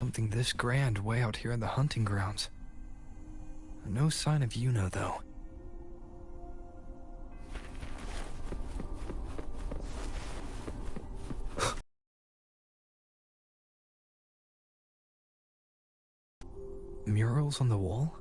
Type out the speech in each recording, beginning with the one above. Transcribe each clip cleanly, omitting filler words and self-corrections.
Something this grand way out here in the hunting grounds. No sign of Yuna, though. Murals on the wall?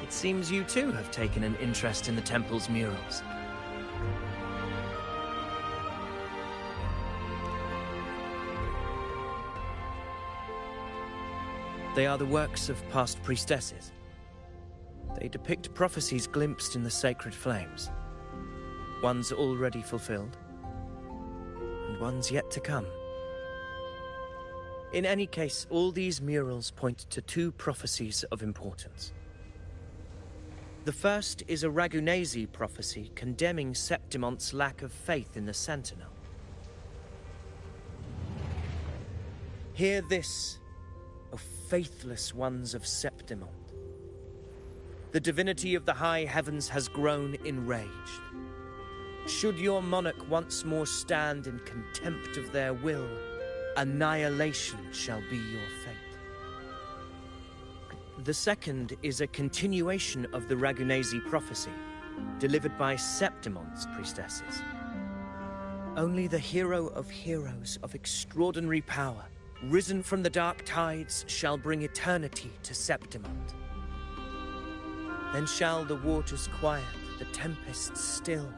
It seems you too have taken an interest in the temple's murals. They are the works of past priestesses. They depict prophecies glimpsed in the sacred flames. Ones already fulfilled, and ones yet to come. In any case, all these murals point to two prophecies of importance. The first is a Ragunasi prophecy condemning Septimonte's lack of faith in the Sentinel. Hear this, O faithless ones of Septimont. The divinity of the high heavens has grown enraged. Should your monarch once more stand in contempt of their will, annihilation shall be your fate. The second is a continuation of the Ragunesi prophecy, delivered by Septimon's priestesses. Only the hero of heroes of extraordinary power, risen from the dark tides, shall bring eternity to Septimont. Then shall the waters quiet, the tempests still,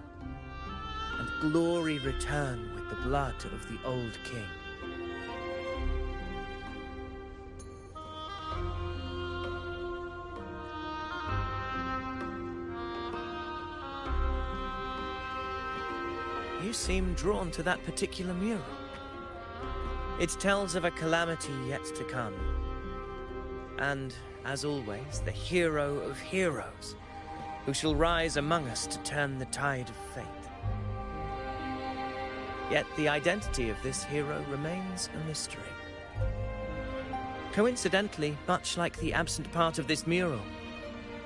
and glory return with the blood of the old king. You seem drawn to that particular mural. It tells of a calamity yet to come. And, as always, the hero of heroes, who shall rise among us to turn the tide of fate. Yet the identity of this hero remains a mystery. Coincidentally, much like the absent part of this mural,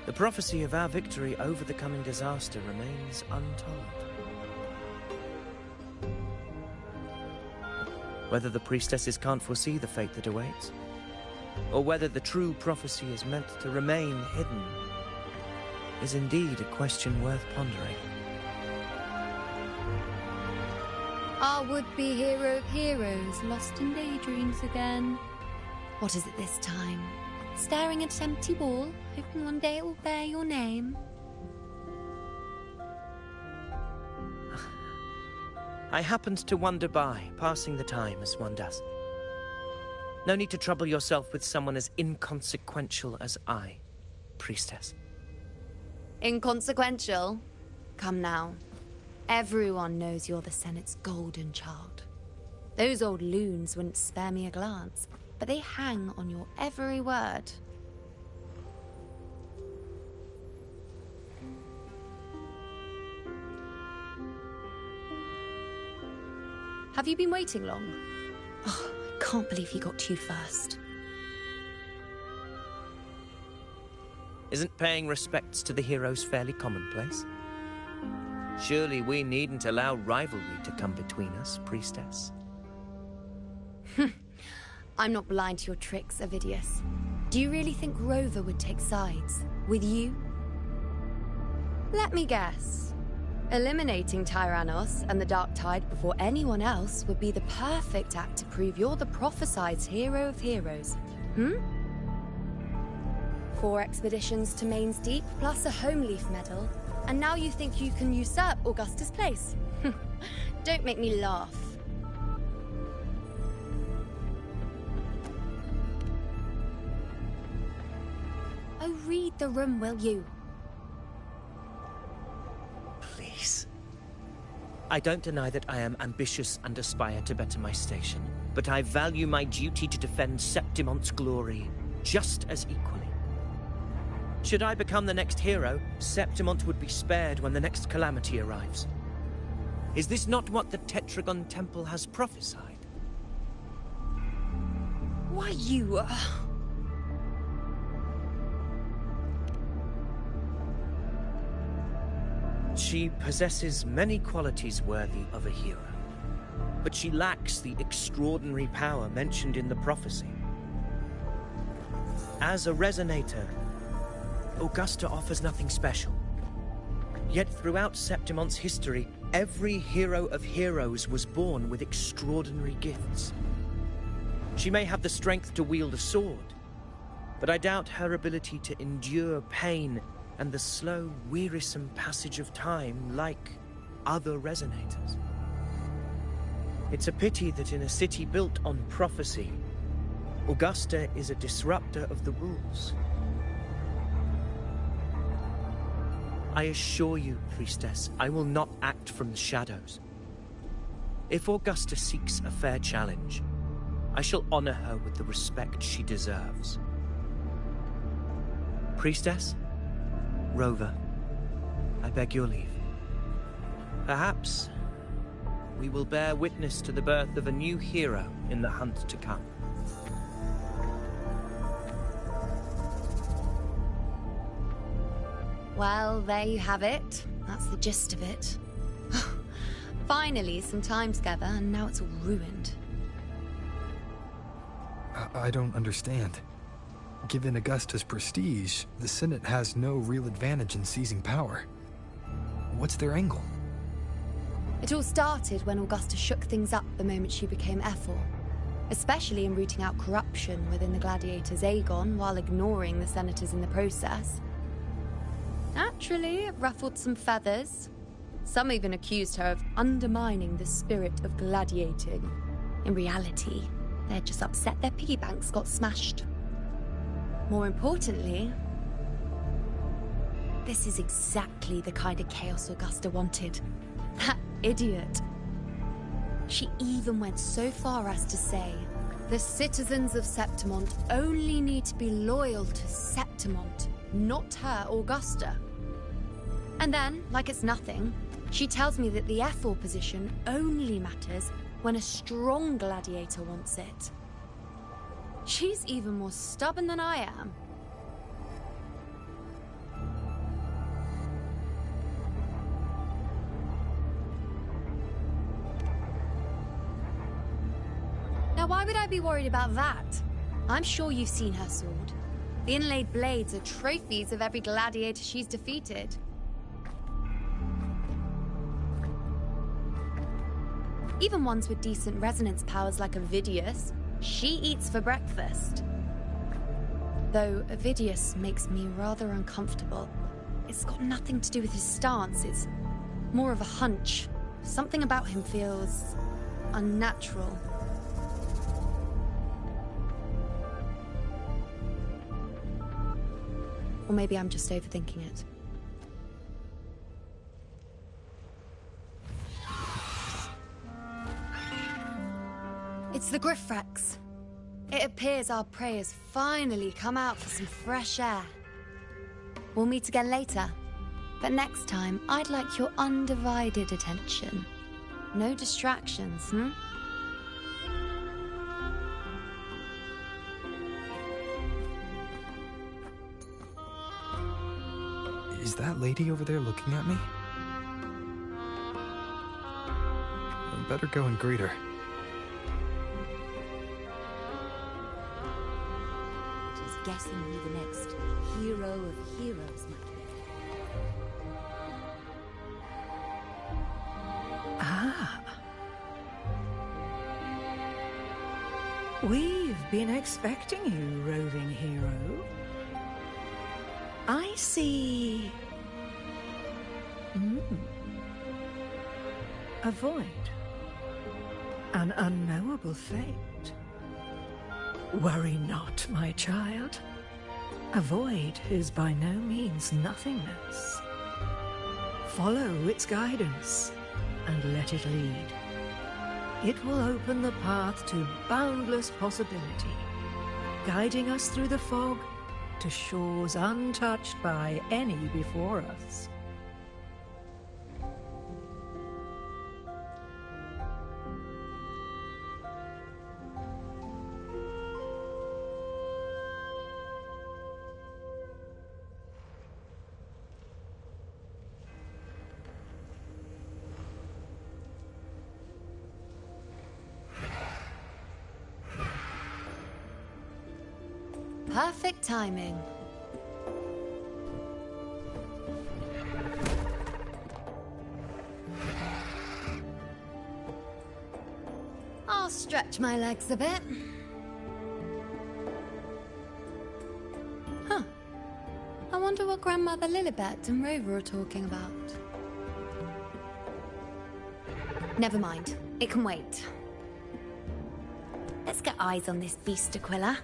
the prophecy of our victory over the coming disaster remains untold. Whether the priestesses can't foresee the fate that awaits, or whether the true prophecy is meant to remain hidden, is indeed a question worth pondering. Our would-be hero of heroes lost in daydreams again. What is it this time? Staring at an empty wall, hoping one day it will bear your name? I happened to wander by, passing the time as one does. No need to trouble yourself with someone as inconsequential as I, priestess. Inconsequential? Come now. Everyone knows you're the Senate's golden child. Those old loons wouldn't spare me a glance, but they hang on your every word. Have you been waiting long? Oh, I can't believe he got to you first. Isn't paying respects to the heroes fairly commonplace? Surely we needn't allow rivalry to come between us, priestess. I'm not blind to your tricks, Avidius. Do you really think Rover would take sides? With you? Let me guess. Eliminating Tyrannos and the Dark Tide before anyone else would be the perfect act to prove you're the prophesied hero of heroes. 4 expeditions to Main's Deep, plus a Home Leaf medal, and now you think you can usurp Augustus' place? Don't make me laugh. Oh, read the room, will you? Please. I don't deny that I am ambitious and aspire to better my station, but I value my duty to defend Septimont's glory just as equally. Should I become the next hero, Septimont would be spared when the next calamity arrives. Is this not what the Tetragon Temple has prophesied? Why, you... She possesses many qualities worthy of a hero, but she lacks the extraordinary power mentioned in the prophecy. As a resonator, Augusta offers nothing special. Yet throughout Septimont's history, every hero of heroes was born with extraordinary gifts. She may have the strength to wield a sword, but I doubt her ability to endure pain and the slow, wearisome passage of time like other resonators. It's a pity that in a city built on prophecy, Augusta is a disruptor of the rules. I assure you, priestess, I will not act from the shadows. If Augusta seeks a fair challenge, I shall honor her with the respect she deserves. Priestess? Rover, I beg your leave. Perhaps we will bear witness to the birth of a new hero in the hunt to come. Well, there you have it. That's the gist of it. Finally, some time together, and now it's all ruined. I don't understand. Given Augusta's prestige, the Senate has no real advantage in seizing power. What's their angle? It all started when Augusta shook things up the moment she became Ephor, especially in rooting out corruption within the gladiators' Aegon while ignoring the senators in the process. Naturally, it ruffled some feathers. Some even accused her of undermining the spirit of gladiating. In reality, they're just upset their piggy banks got smashed. More importantly, this is exactly the kind of chaos Augusta wanted. That idiot. She even went so far as to say, the citizens of Septimont only need to be loyal to Septimont, not her, Augusta. And then, like it's nothing, she tells me that the Ephor position only matters when a strong gladiator wants it. She's even more stubborn than I am. Now, why would I be worried about that? I'm sure you've seen her sword. The inlaid blades are trophies of every gladiator she's defeated. Even ones with decent resonance powers like Avidius, she eats for breakfast. Though Avidius makes me rather uncomfortable. It's got nothing to do with his stance, it's more of a hunch. Something about him feels unnatural. Or maybe I'm just overthinking it. It's the Griffrex. It appears our prey has finally come out for some fresh air. We'll meet again later. But next time, I'd like your undivided attention. No distractions, Is that lady over there looking at me? I better go and greet her. Guessing who the next hero of heroes might be. Ah. We've been expecting you, roving hero. I see... A void. An unknowable fate. Worry not, my child. A void is by no means nothingness. Follow its guidance and let it lead. It will open the path to boundless possibility, guiding us through the fog to shores untouched by any before us. Perfect timing. I'll stretch my legs a bit. Huh. I wonder what Grandmother Lilibet and Rover are talking about. Never mind. It can wait. Let's get eyes on this beast Aquila.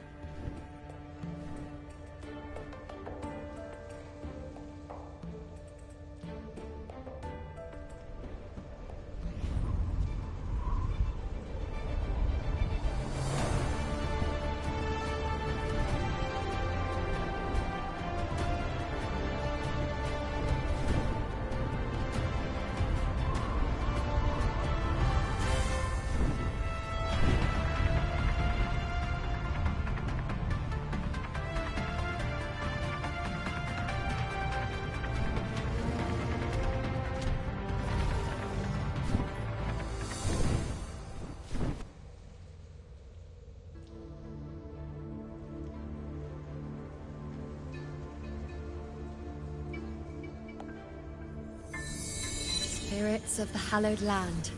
Spirits of the hallowed land,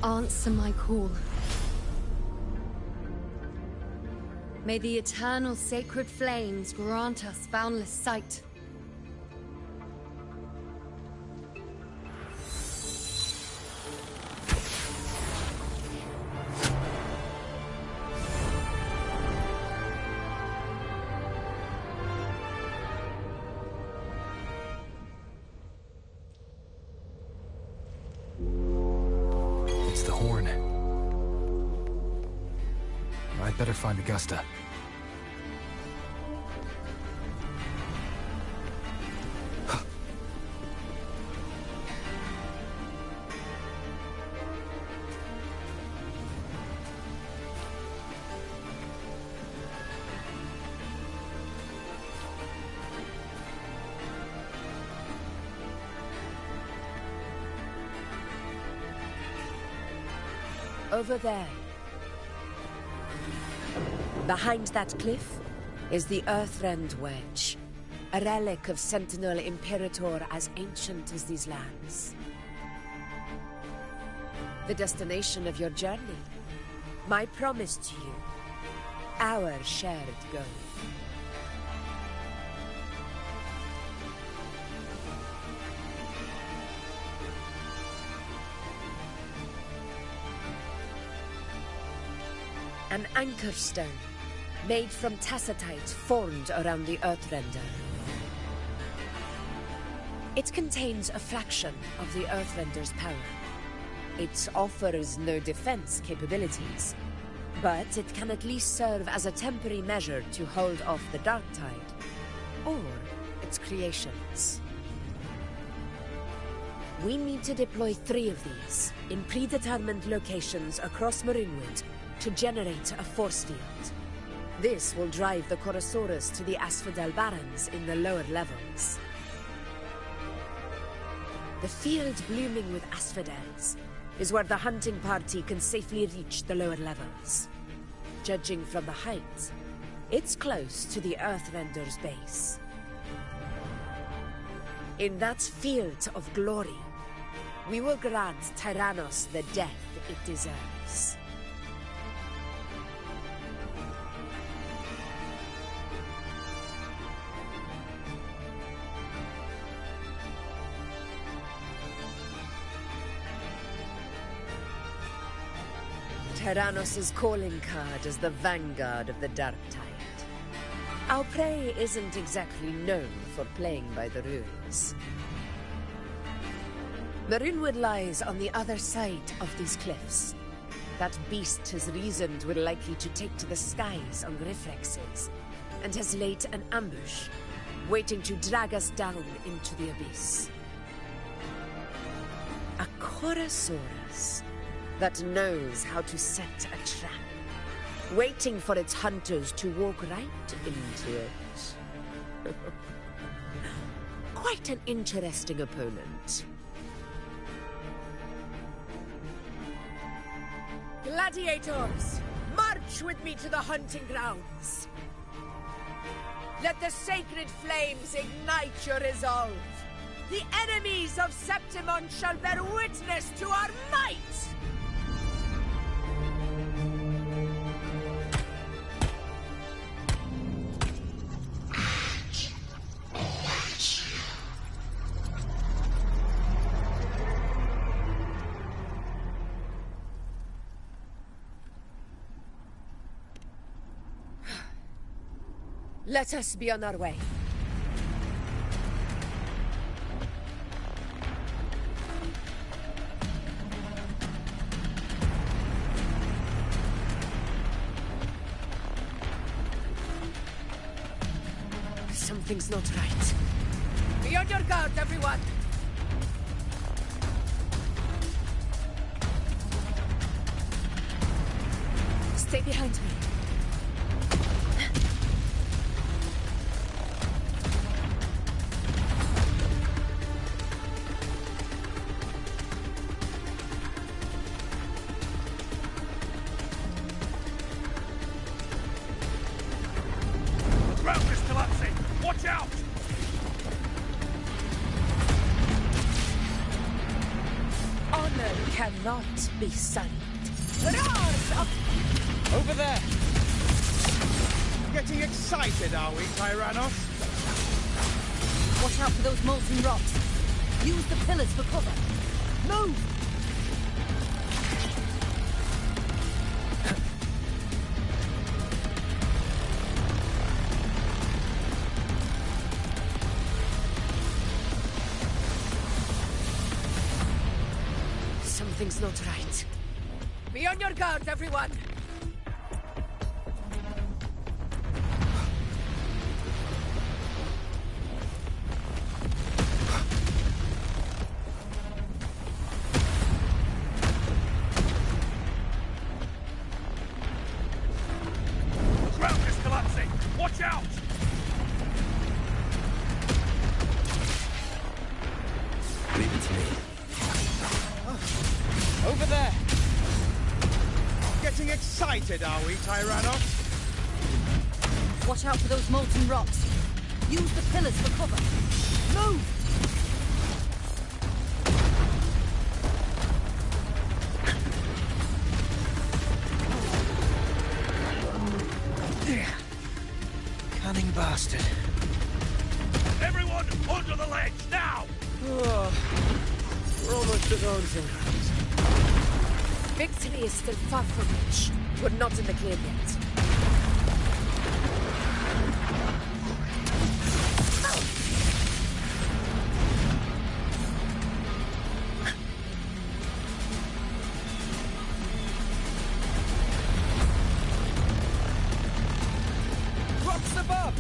answer my call. May the eternal sacred flames grant us boundless sight. It's the horn. I'd better find Augusta. Over there. Behind that cliff is the Earthrend Wedge, a relic of Sentinel Imperator as ancient as these lands. The destination of your journey, my promise to you, our shared goal. An anchor stone, made from tacitite formed around the Earthrender. It contains a fraction of the Earthrender's power. It offers no defense capabilities, but it can at least serve as a temporary measure to hold off the dark tide, or its creations. We need to deploy 3 of these in predetermined locations across Marinwood to generate a force field. This will drive the Chorosaurus to the Asphodel Barrens in the lower levels. The field blooming with asphodels is where the hunting party can safely reach the lower levels. Judging from the height, it's close to the Earthrender's base. In that field of glory, we will grant Tyrannos the death it deserves. Tyrannos' calling card is the vanguard of the Dark Tide. Our prey isn't exactly known for playing by the rules. Marinwood lies on the other side of these cliffs. That beast has reasoned we're likely to take to the skies on reflexes, and has laid an ambush, waiting to drag us down into the abyss. A Chorosaurus that knows how to set a trap, waiting for its hunters to walk right into it. Quite an interesting opponent. Gladiators, march with me to the hunting grounds. Let the sacred flames ignite your resolve. The enemies of Septimon shall bear witness to our might! Let us be on our way. Something's not right. Be on your guard, everyone! Stay behind me. cannot be silent. Roars of... Over there! Getting excited, are we, Tyrannos? Watch out for those molten rocks. Use the pillars for cover. Move! Something's not right. Be on your guard, everyone! Ground is collapsing! Watch out! Leave it to me. Over there! Getting excited, are we, Tyrannos? Watch out for those molten rocks. Use the pillars for cover. Move! Cunning bastard. Everyone, onto the ledge, now! Oh, we're almost at Odin. Victory is still far from reach. We're not in the clear yet. Rocks above!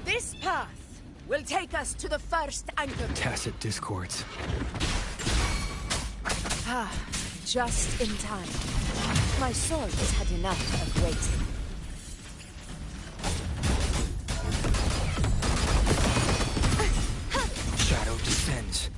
This path will take us to the first anchor. Tacit discords. Ah, just in time. My sword has had enough of waiting. Shadow descends.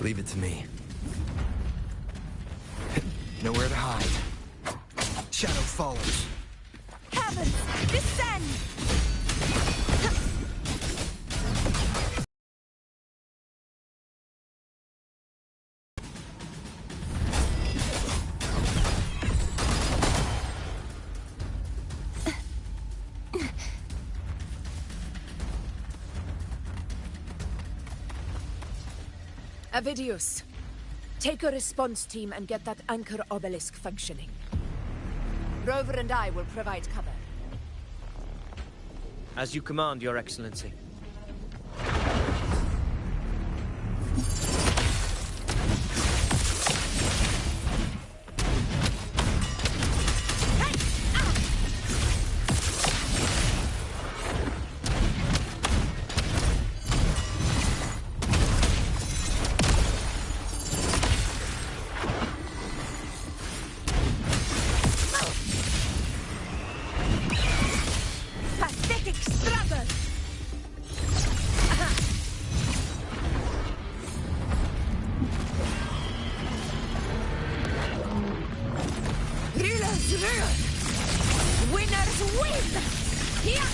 Leave it to me. Nowhere to hide. Shadow follows. Heavens! Descend! Avidius, take a response team and get that anchor obelisk functioning. Rover and I will provide cover. As you command, Your Excellency. Pathetic struggle! Rulers rule! Winners win! Here!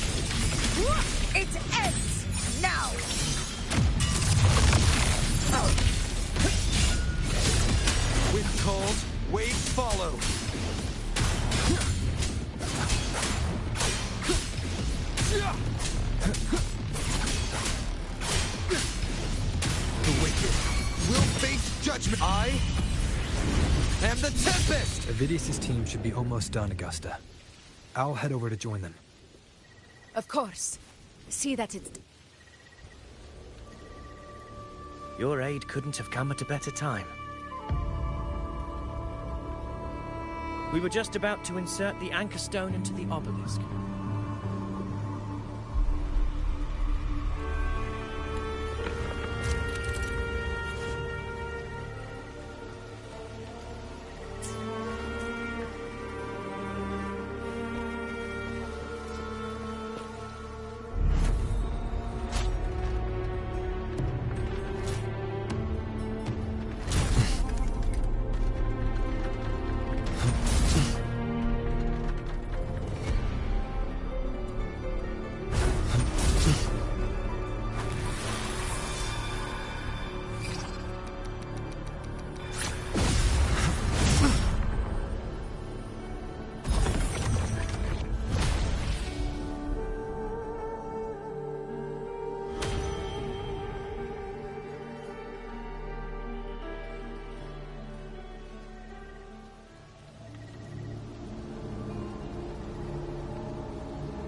It ends now! Wind calls, waves follow. The wicked will face judgment. I am the Tempest! Avidius' team should be almost done, Augusta. I'll head over to join them. Of course. See that it's... Your aid couldn't have come at a better time. We were just about to insert the anchor stone into the obelisk.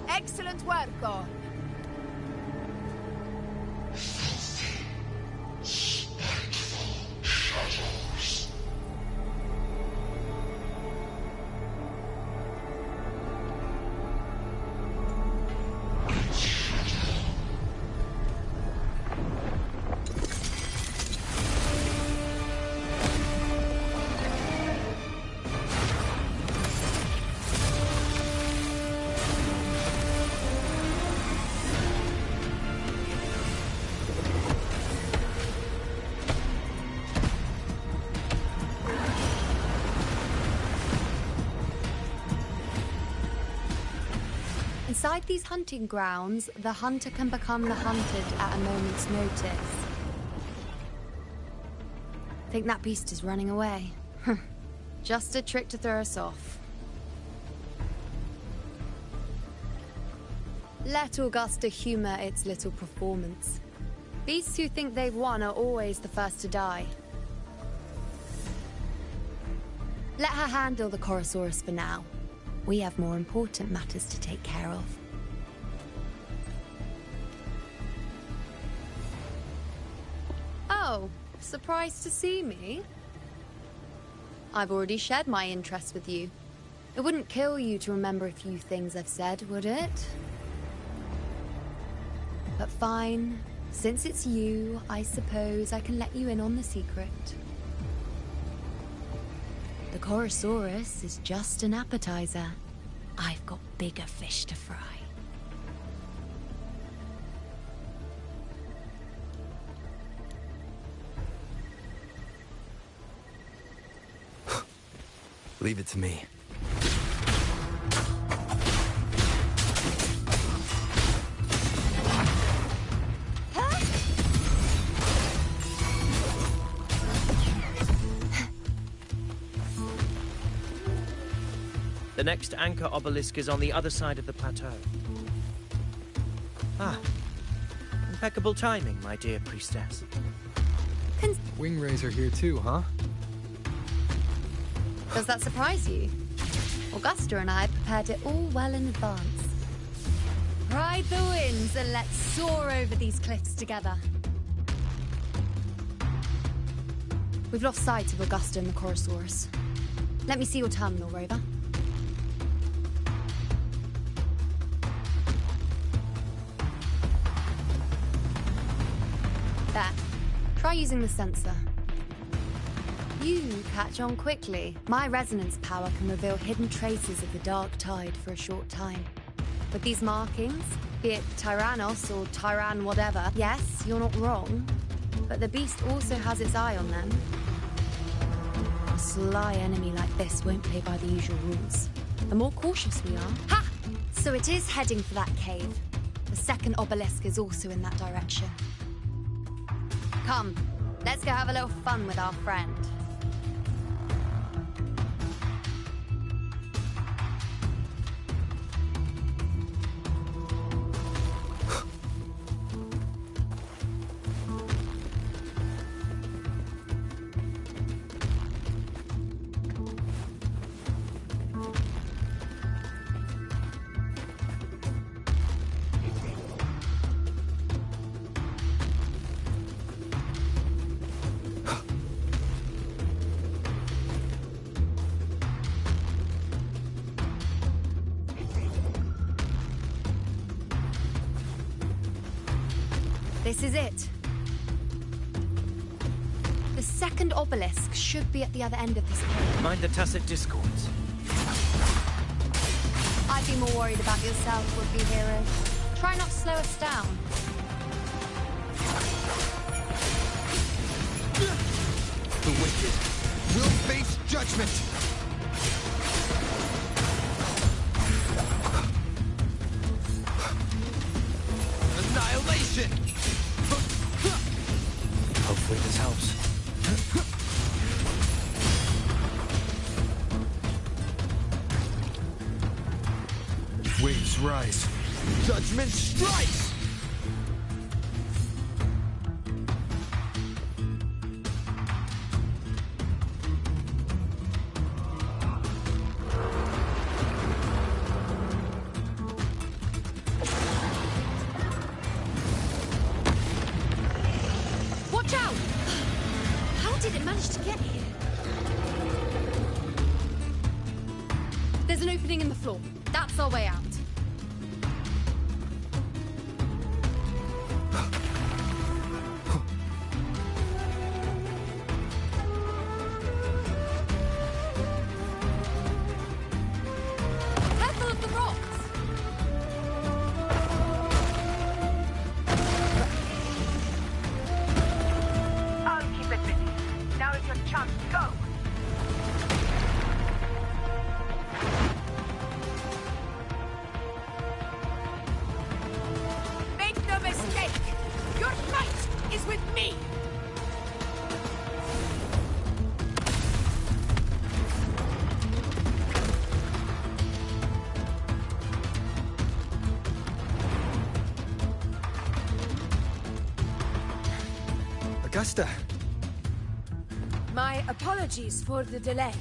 Excellent work, God. Inside these hunting grounds, the hunter can become the hunted at a moment's notice. Think that beast is running away? Just a trick to throw us off. Let Augusta humor its little performance. Beasts who think they've won are always the first to die. Let her handle the Chorosaurus for now. We have more important matters to take care of. Oh, surprised to see me? I've already shared my interest with you. It wouldn't kill you to remember a few things I've said, would it? But fine. Since it's you, I suppose I can let you in on the secret. The Chorosaurus is just an appetizer. I've got bigger fish to fry. Leave it to me. The next anchor obelisk is on the other side of the plateau. Ah. Impeccable timing, my dear priestess. Wingrays are here too, huh? Does that surprise you? Augusta and I prepared it all well in advance. Ride the winds and let's soar over these cliffs together. We've lost sight of Augusta and the Chorosaurus. Let me see your terminal, Rover. There. Try using the sensor. You catch on quickly. My resonance power can reveal hidden traces of the dark tide for a short time. With these markings, be it Tyrannos or Tyran whatever, yes, you're not wrong, but the beast also has its eye on them. A sly enemy like this won't play by the usual rules. The more cautious we are... Ha! So it is heading for that cave. The second obelisk is also in that direction. Come, let's go have a little fun with our friend. This is it. The second obelisk should be at the other end of this cave. Mind the tacit discords. I'd be more worried about yourself, would-be hero. Try not to slow us down. The wicked will face judgment! Annihilation! Hopefully this helps. Waves rise. Judgment strikes! Watch out! How did it manage to get here? There's an opening in the floor. That's our way out. Careful of the rocks! I'll keep it busy. Now is your chance. Go! Make no mistake! Your fight is with me! Augusta! My apologies for the delay.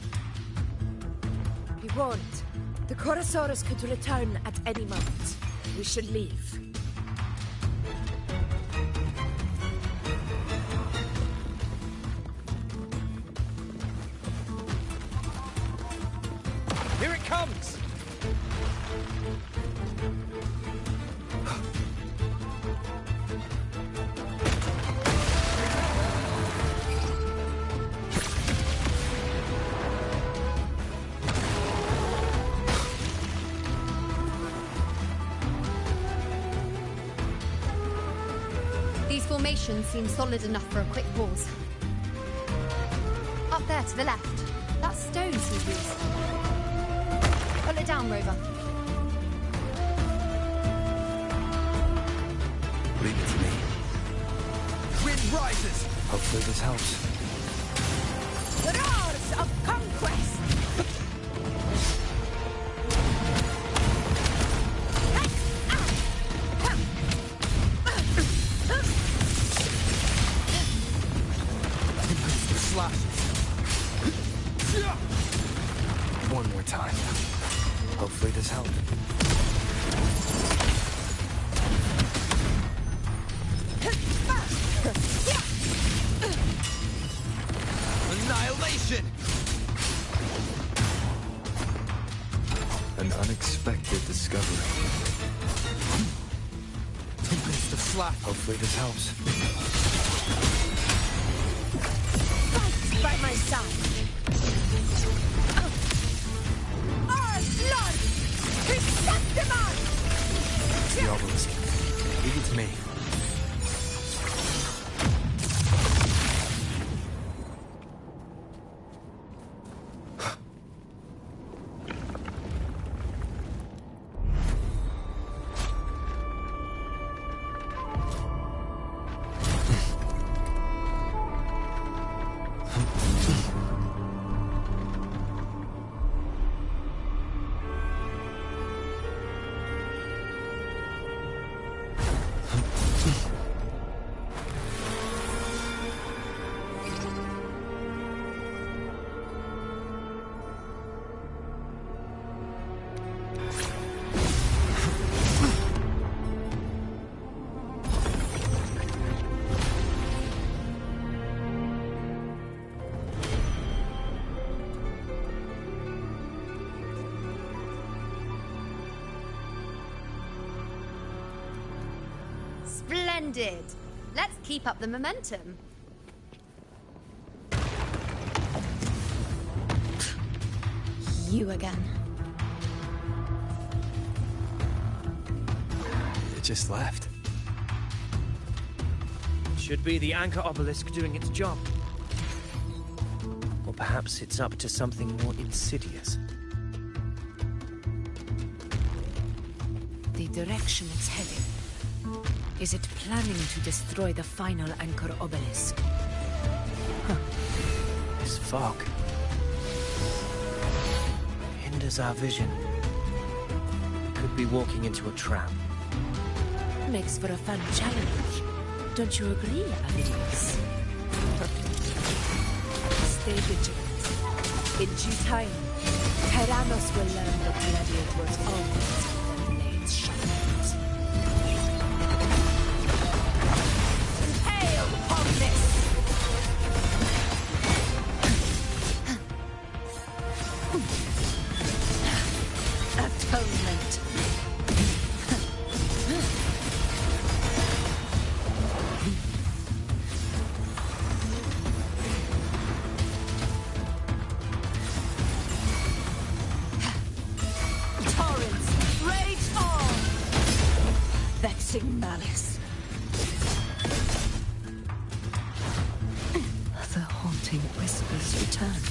Be warned, the Chorosaurus could return at any moment. We should leave. Here it comes! These formations seem solid enough for a quick pause. Up there to the left. That stone seems loose. Pull it down, Rover. Leave it to me. Wind rises! Hopefully this helps. The roars of conquest! One more time. Hopefully this helps. Annihilation! An unexpected discovery. Tempest of slash. Hopefully this helps. Fight by my side. Our blood! Chrysanthemum! The obelisk. Leave it to me. Splendid! Let's keep up the momentum. You again. It just left. Should be the anchor obelisk doing its job. Or perhaps it's up to something more insidious. The direction it's heading. Is it planning to destroy the final anchor obelisk? This fog hinders our vision. Could be walking into a trap. Makes for a fun challenge. Don't you agree, Avidius? Stay vigilant. In due time, Tyrannos will learn that gladiators always have their blades sharpened. Impale upon this! Atonement. Malice. The haunting whispers return.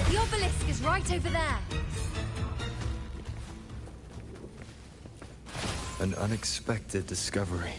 The obelisk is right over there. An unexpected discovery.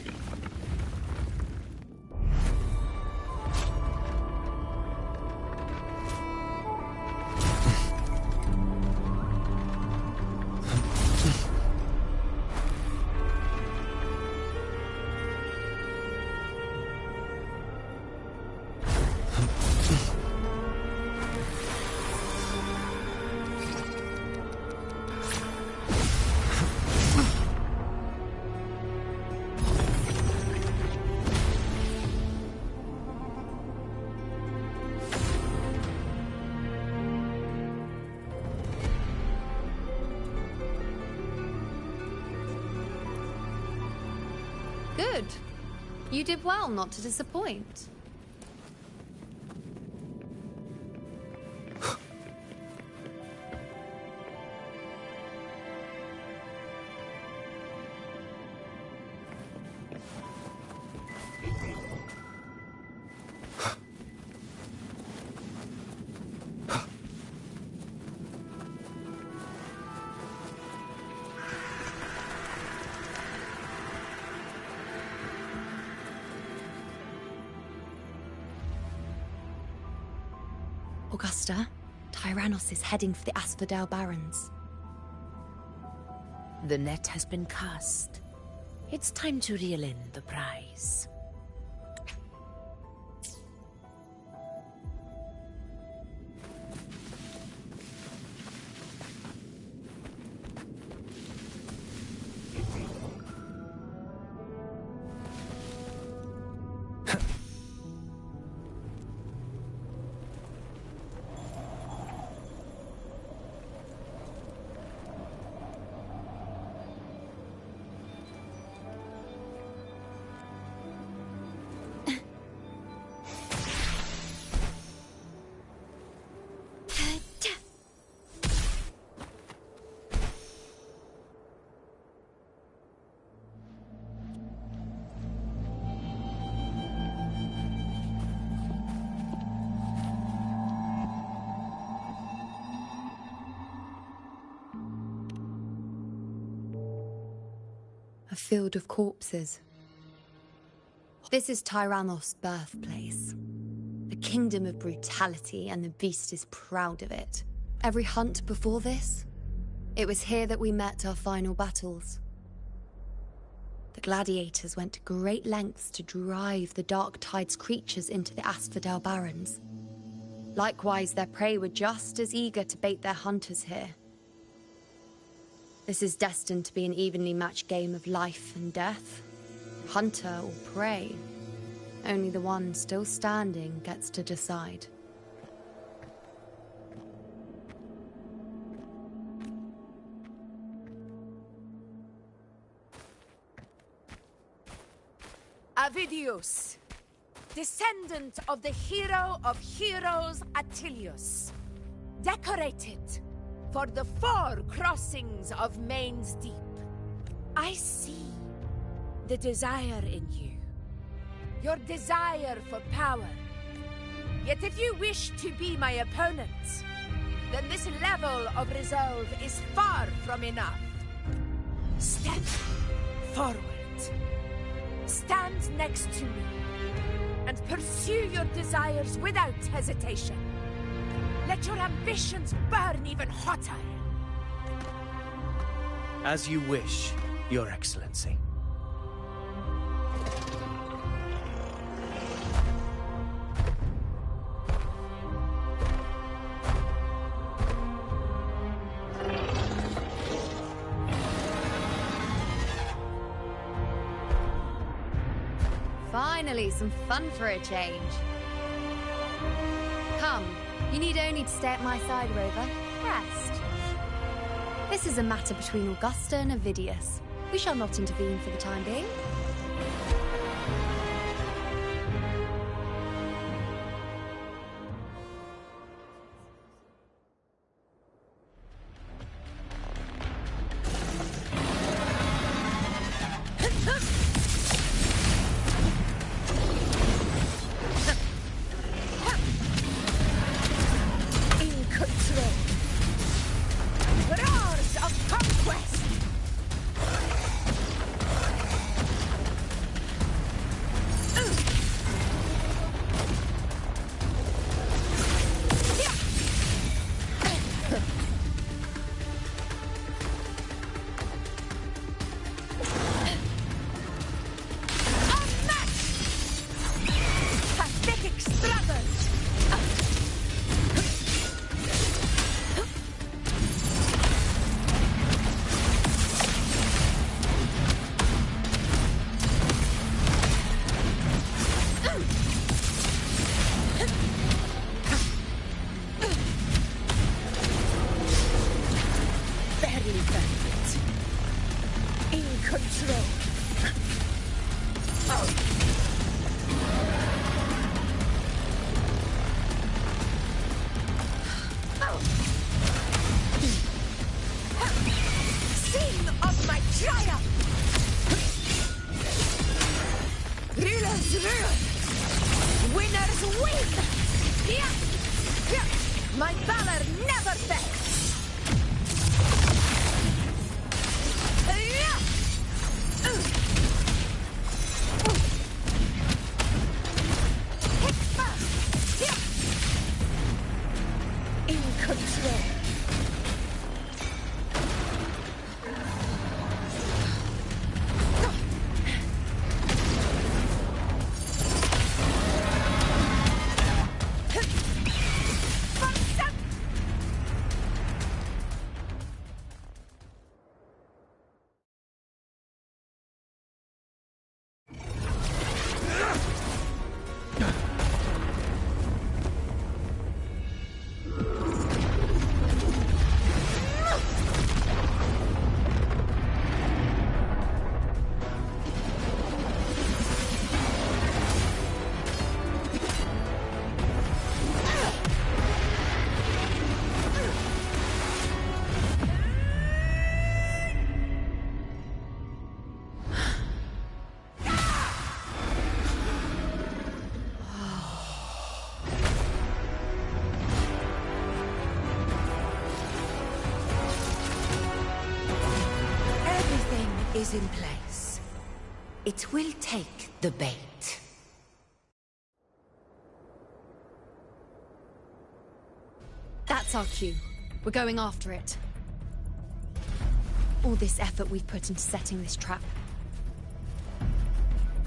Good. You did well not to disappoint. Augusta, Tyrannos is heading for the Asphodel Barrens. The net has been cast. It's time to reel in the prize. A field of corpses. This is Tyrannos' birthplace. A kingdom of brutality, and the beast is proud of it. Every hunt before this, it was here that we met our final battles. The gladiators went to great lengths to drive the Dark Tide's creatures into the Asphodel Barrens. Likewise, their prey were just as eager to bait their hunters here. This is destined to be an evenly matched game of life and death. Hunter or prey. Only the one still standing gets to decide. Ovidius, descendant of the hero of heroes Attilius, decorated for the 4 crossings of Main's Deep. I see the desire in you, your desire for power. Yet if you wish to be my opponent, then this level of resolve is far from enough. Step forward. Stand next to me and pursue your desires without hesitation. Let your ambitions burn even hotter. As you wish, Your Excellency. Finally, some fun for a change. Come, you need only to stay at my side, Rover. Rest. This is a matter between Augusta and Ovidius. We shall not intervene for the time being. My valor never fails! In control. Is in place. It will take the bait. That's our cue. We're going after it. All this effort we've put into setting this trap.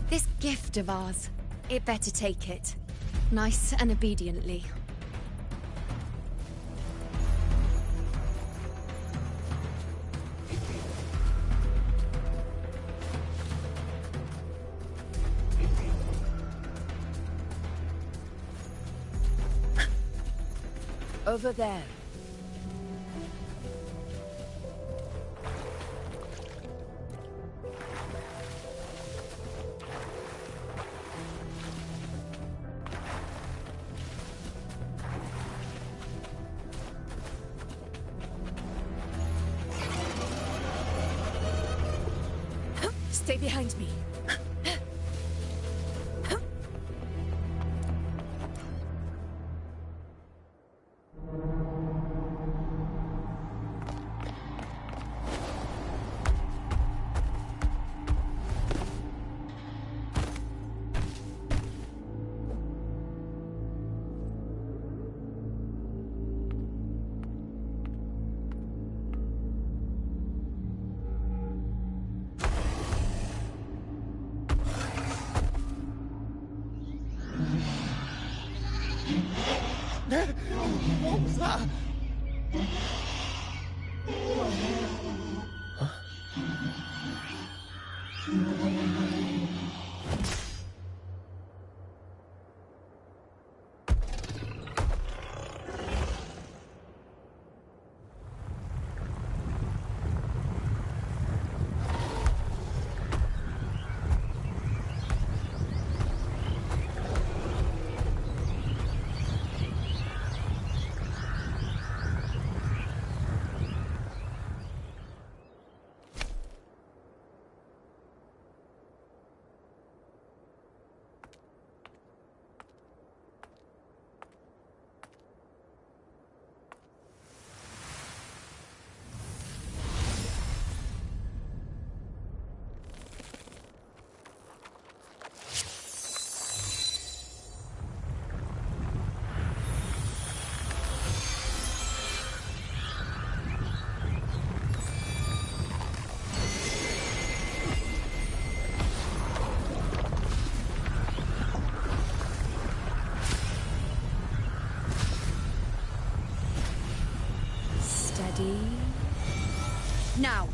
This gift of ours, it better take it. Nice and obediently. Over there. Stay behind me. What was that? Now!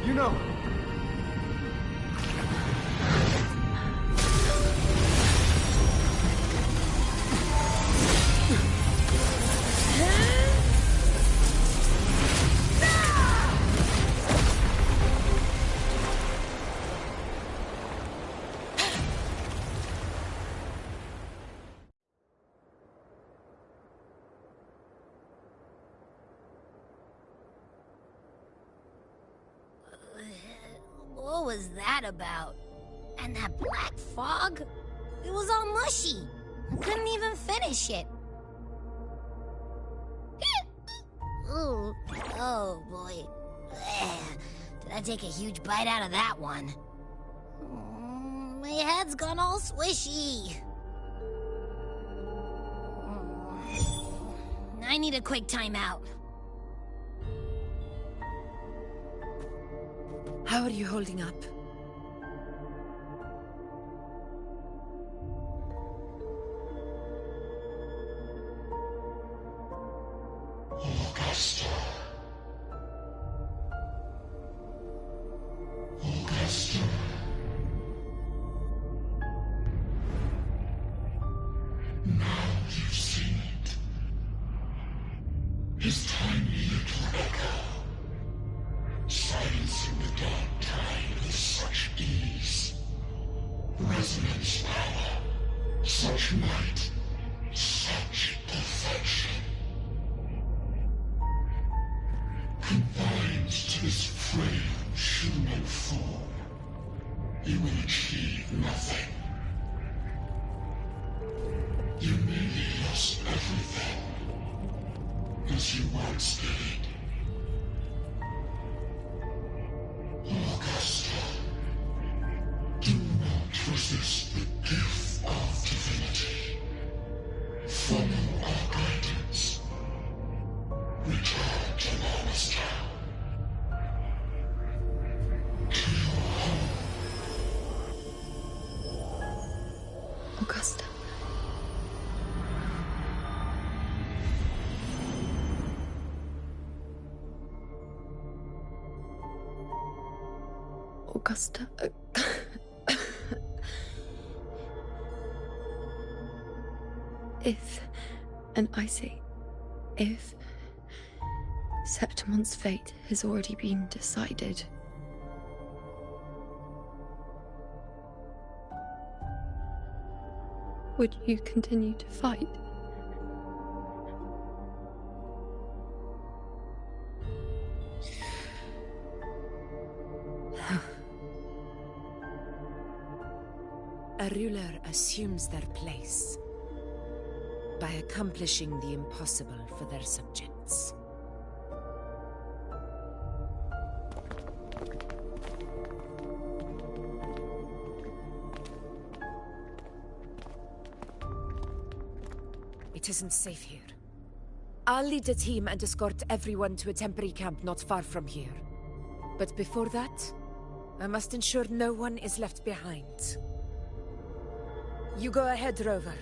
You know. What was that about? And that black fog? It was all mushy. I couldn't even finish it. Ooh, oh boy. Did I take a huge bite out of that one? My head's gone all swishy. I need a quick timeout. How are you holding up? Augusta. Augusta. Now you've seen it. His tiny little echo. Silencing the dark tide with such ease. Resonance power. Such might. Such perfection. Confined to this frail human form, you will achieve nothing. You nearly lost everything, as you once did. Augusta, do not resist the gift of divinity. Follow our guidance. Return to Lawless Town. To your home. Augusta. Augusta. If, and I say, if Septimon's fate has already been decided, would you continue to fight? A ruler assumes their place by accomplishing the impossible for their subjects. It isn't safe here. I'll lead a team and escort everyone to a temporary camp not far from here. But before that, I must ensure no one is left behind. You go ahead, Rover.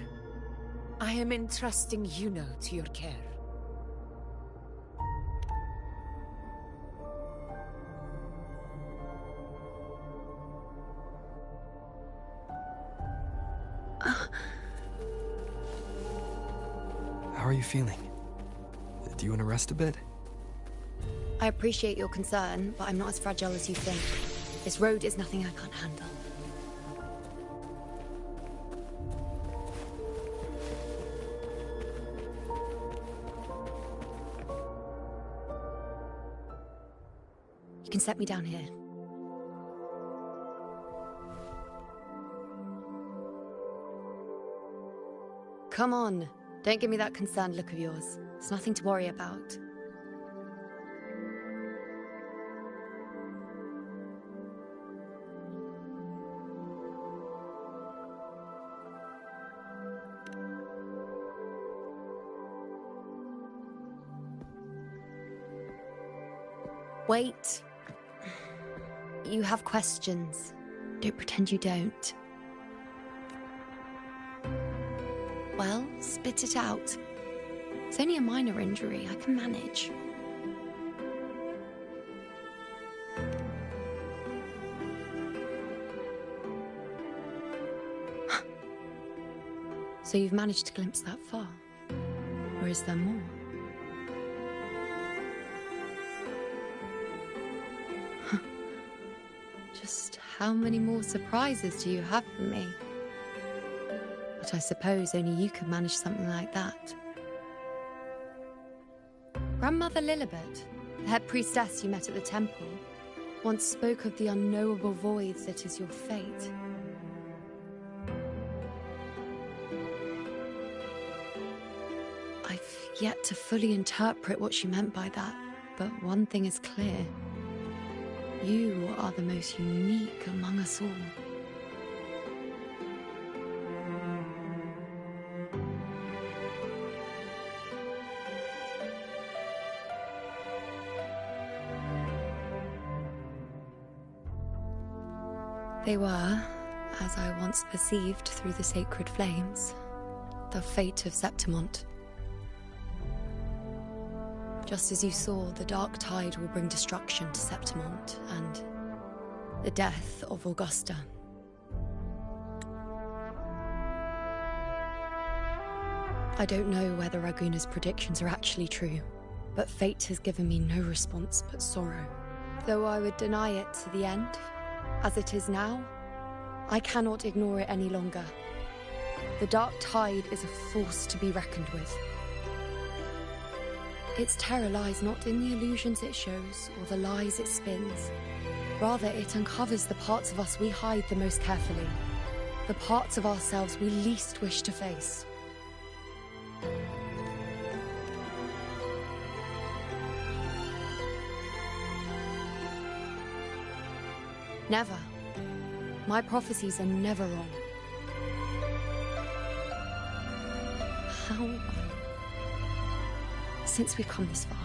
I am entrusting Yuno to your care. How are you feeling? Do you want to rest a bit? I appreciate your concern, but I'm not as fragile as you think. This road is nothing I can't handle. You can set me down here. Come on. Don't give me that concerned look of yours. It's nothing to worry about. Wait. You have questions. Don't pretend you don't. Well, spit it out. It's only a minor injury. I can manage. So you've managed to glimpse that far? Or is there more? Just how many more surprises do you have for me? But I suppose only you could manage something like that. Grandmother Lilibet, the head priestess you met at the temple, once spoke of the unknowable void that is your fate. I've yet to fully interpret what she meant by that, but one thing is clear. You are the most unique among us all. They were, as I once perceived through the sacred flames, the fate of Septimont. Just as you saw, the dark tide will bring destruction to Septimont and the death of Augusta. I don't know whether Raguna's predictions are actually true, but fate has given me no response but sorrow. Though I would deny it to the end, as it is now, I cannot ignore it any longer. The dark tide is a force to be reckoned with. Its terror lies not in the illusions it shows or the lies it spins. Rather, it uncovers the parts of us we hide the most carefully, the parts of ourselves we least wish to face. Never. My prophecies are never wrong. How? Since we've come this far,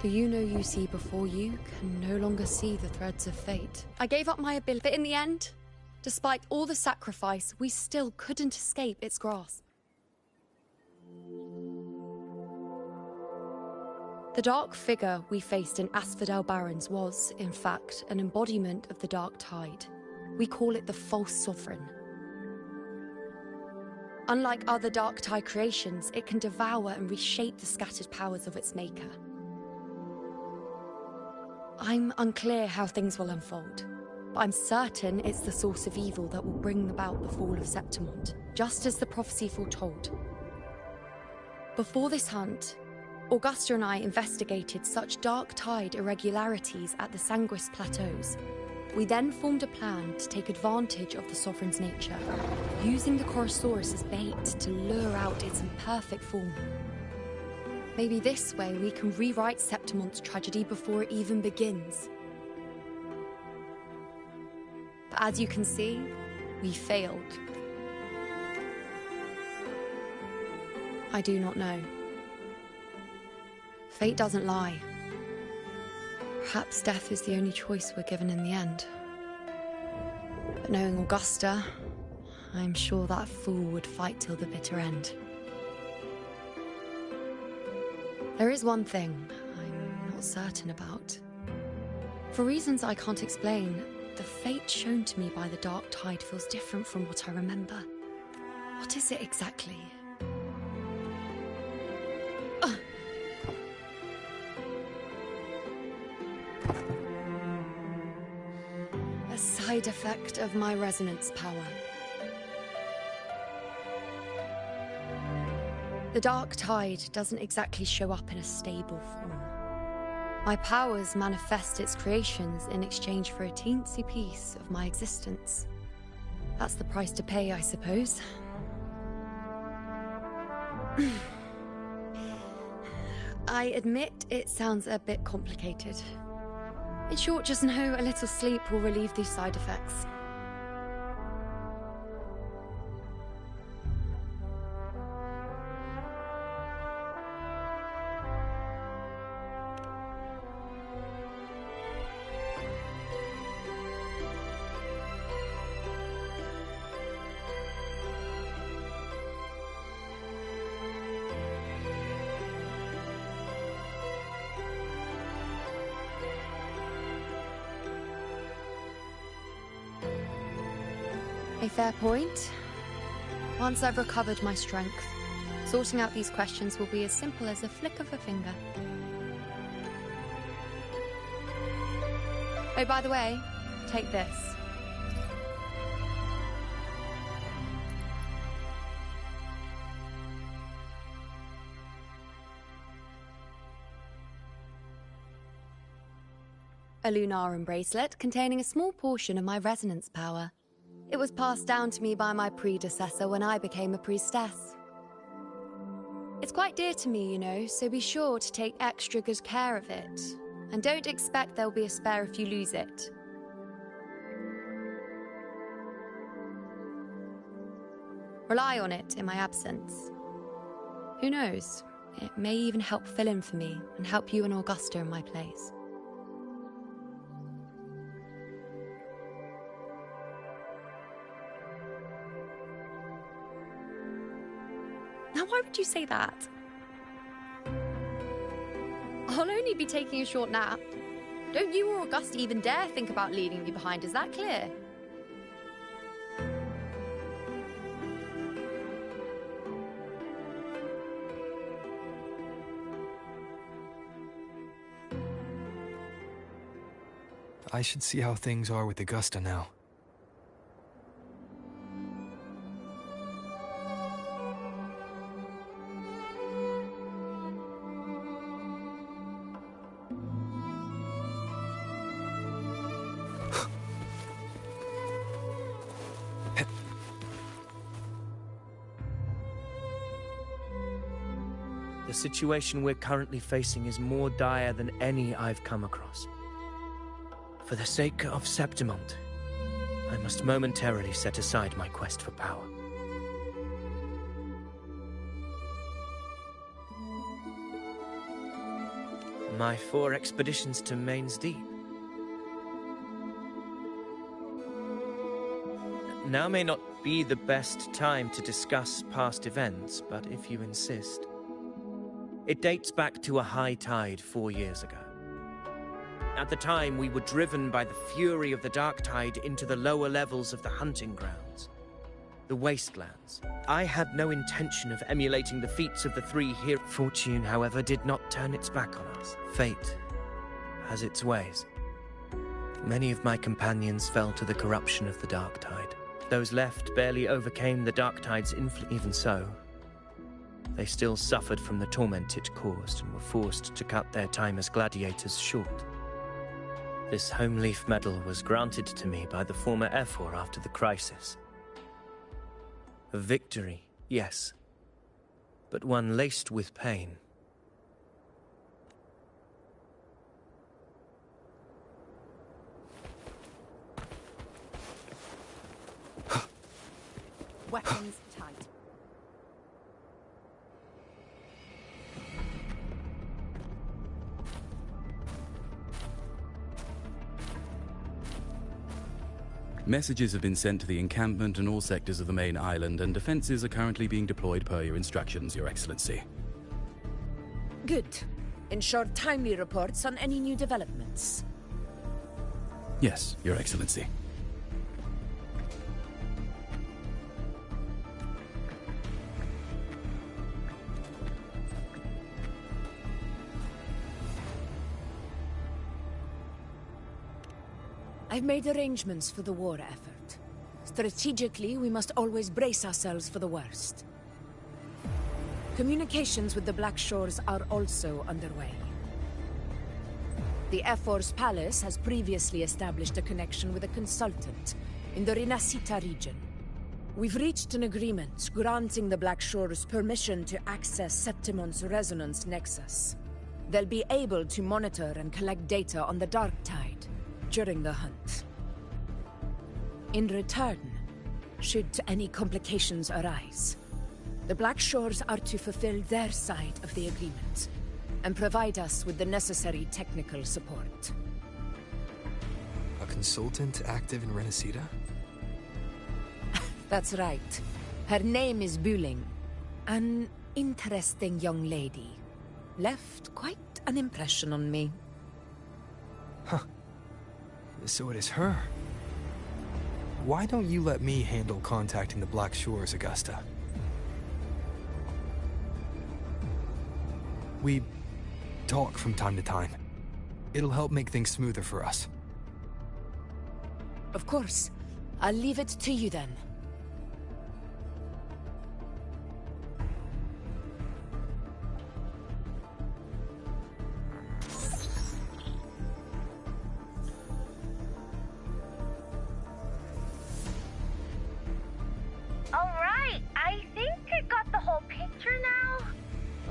the Yuno you see before you can no longer see the threads of fate. I gave up my ability, but in the end, despite all the sacrifice, we still couldn't escape its grasp. The dark figure we faced in Asphodel Barrens was, in fact, an embodiment of the Dark Tide. We call it the False Sovereign. Unlike other Dark Tide creations, it can devour and reshape the scattered powers of its maker. I'm unclear how things will unfold, but I'm certain it's the source of evil that will bring about the fall of Septimont, just as the prophecy foretold. Before this hunt, Augusta and I investigated such Dark Tide irregularities at the Sanguis Plateaus. We then formed a plan to take advantage of the Sovereign's nature, using the Chorosaurus as bait to lure out its imperfect form. Maybe this way we can rewrite Septimont's tragedy before it even begins. But as you can see, we failed. I do not know. Fate doesn't lie. Perhaps death is the only choice we're given in the end. But knowing Augusta, I'm sure that fool would fight till the bitter end. There is one thing I'm not certain about. For reasons I can't explain, the fate shown to me by the Dark Tide feels different from what I remember. What is it exactly? A side effect of my resonance power. The Dark Tide doesn't exactly show up in a stable form. My powers manifest its creations in exchange for a teensy piece of my existence. That's the price to pay, I suppose. I admit it sounds a bit complicated. In short, just know a little sleep will relieve these side effects. A fair point. Once I've recovered my strength, sorting out these questions will be as simple as a flick of a finger. Oh, by the way, take this. A Lunarum bracelet containing a small portion of my resonance power. It was passed down to me by my predecessor when I became a priestess. It's quite dear to me, you know, so be sure to take extra good care of it. And don't expect there'll be a spare if you lose it. Rely on it in my absence. Who knows? It may even help fill in for me and help you and Augusta in my place. Now, why would you say that? I'll only be taking a short nap. Don't you or Augusta even dare think about leaving me behind, is that clear? I should see how things are with Augusta now. The situation we're currently facing is more dire than any I've come across. For the sake of Septimont, I must momentarily set aside my quest for power. My 4 expeditions to Main's Deep. Now may not be the best time to discuss past events, but if you insist. It dates back to a high tide 4 years ago. At the time, we were driven by the fury of the dark tide into the lower levels of the hunting grounds, the wastelands. I had no intention of emulating the feats of the three heroes. Fortune, however, did not turn its back on us. Fate has its ways. Many of my companions fell to the corruption of the dark tide. Those left barely overcame the dark tide's influence. Even so, they still suffered from the torment it caused and were forced to cut their time as gladiators short. This home leaf medal was granted to me by the former Ephor after the crisis. A victory, yes, but one laced with pain. Weapons tight. Messages have been sent to the encampment and all sectors of the main island, and defenses are currently being deployed per your instructions, Your Excellency. Good. Ensure timely reports on any new developments. Yes, Your Excellency. I've made arrangements for the war effort. Strategically, we must always brace ourselves for the worst. Communications with the Black Shores are also underway. The Ephor's palace has previously established a connection with a consultant in the Rinascita region. We've reached an agreement granting the Black Shores permission to access Septimon's resonance nexus. They'll be able to monitor and collect data on the Dark Tide during the hunt. In return, should any complications arise, the Black Shores are to fulfill their side of the agreement and provide us with the necessary technical support. A consultant active in Rinascita? That's right. Her name is Wuthering. An interesting young lady. Left quite an impression on me. Huh. So it is her. Why don't you let me handle contacting the Black Shores, Augusta? We talk from time to time. It'll help make things smoother for us. Of course. I'll leave it to you then. Alright, I think I got the whole picture now.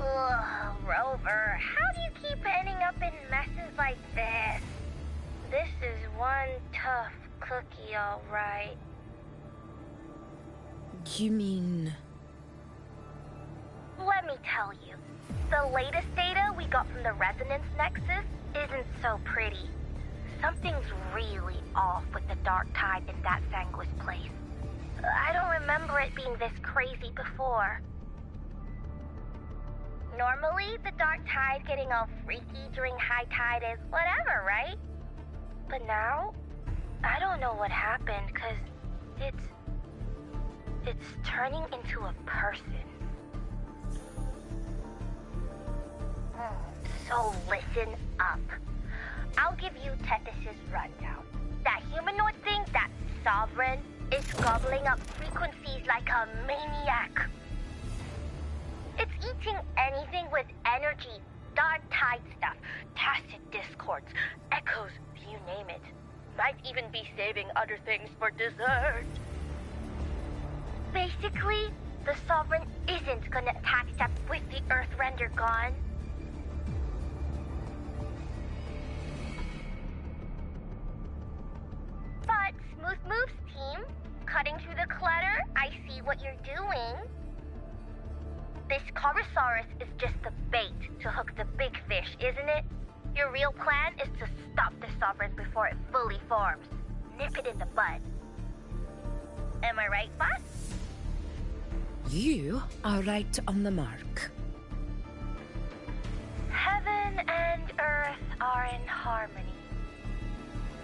Ugh, Rover, how do you keep ending up in messes like this? This is one tough cookie, alright. You mean... Let me tell you, the latest data we got from the Resonance Nexus isn't so pretty. Something's really off with the Dark Tide in that Sanguis place. I don't remember it being this crazy before. Normally, the Dark Tide getting all freaky during high tide is whatever, right? But now, I don't know what happened, cause it's turning into a person. So listen up. I'll give you Tethys' rundown. That humanoid thing, that Sovereign, is gobbling up frequencies like a maniac. It's eating anything with energy, Dark Tide stuff, tacit discords, echoes, you name it. Might even be saving other things for dessert. Basically, the Sovereign isn't gonna attack Step with the Earthrender gone. But Smooth Moves team, cutting through the clutter, I see what you're doing. This Corosaurus is just the bait to hook the big fish, isn't it? Your real plan is to stop the Sovereign before it fully forms. Nip it in the bud. Am I right, boss? You are right on the mark. and Earth are in harmony.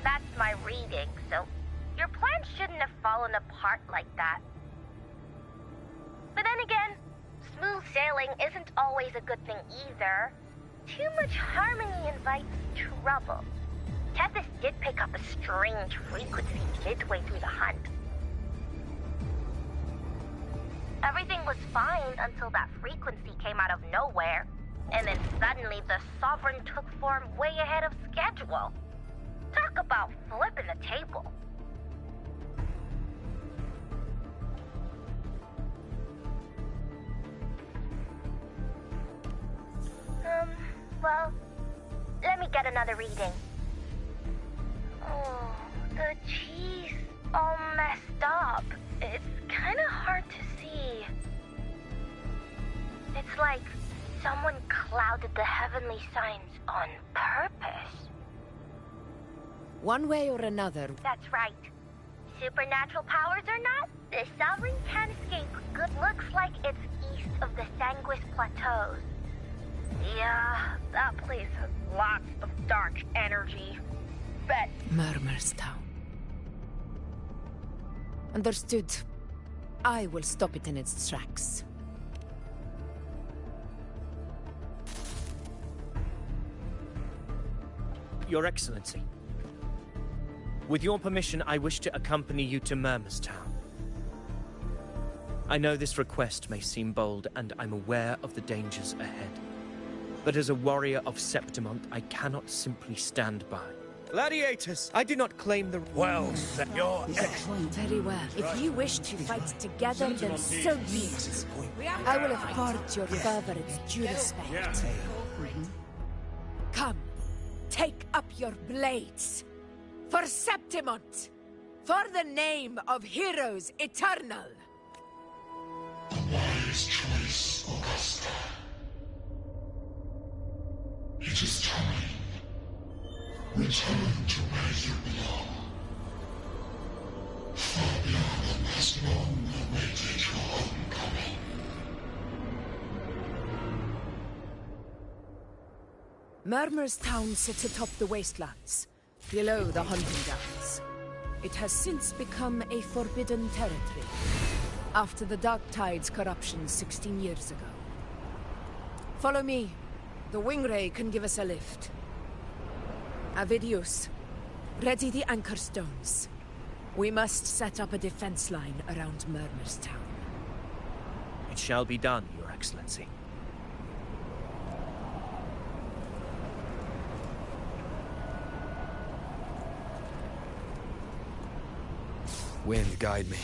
That's my reading, so your plan shouldn't have fallen apart like that. But then again, smooth sailing isn't always a good thing either. Too much harmony invites trouble. Tethys did pick up a strange frequency midway through the hunt. Everything was fine until that frequency came out of nowhere, and then suddenly the Sovereign took form way ahead of schedule. Talk about flipping the table. Well, let me get another reading. Oh, the cheese all messed up. It's kind of hard to see. It's like someone clouded the heavenly signs on purpose. One way or another. That's right. Supernatural powers or not, the Sovereign can't escape good looks like it's east of the Sanguis Plateaus. Yeah, that place has lots of dark energy. Bet. Murmur's Town. Understood. I will stop it in its tracks. Your Excellency. With your permission, I wish to accompany you to Murmur's Town. I know this request may seem bold, and I'm aware of the dangers ahead. But as a warrior of Septimont, I cannot simply stand by. Gladiators, I do not claim the... Well, Senor. Very well. If you wish to fight together, then so be it. I will afford your fervor its due respect. Come, take up your blades. For Septimont! For the name of heroes eternal! A wise choice, Augusta. It is time. Return to where you belong. Far beyond what has long awaited your homecoming. Murmur's Town sits atop the wastelands, below the hunting grounds. It has since become a forbidden territory, after the Dark Tide's corruption 16 years ago. Follow me. The Wingray can give us a lift. Avidius, ready the anchor stones. We must set up a defense line around Murmur's Town. It shall be done, Your Excellency. Wind, guide me.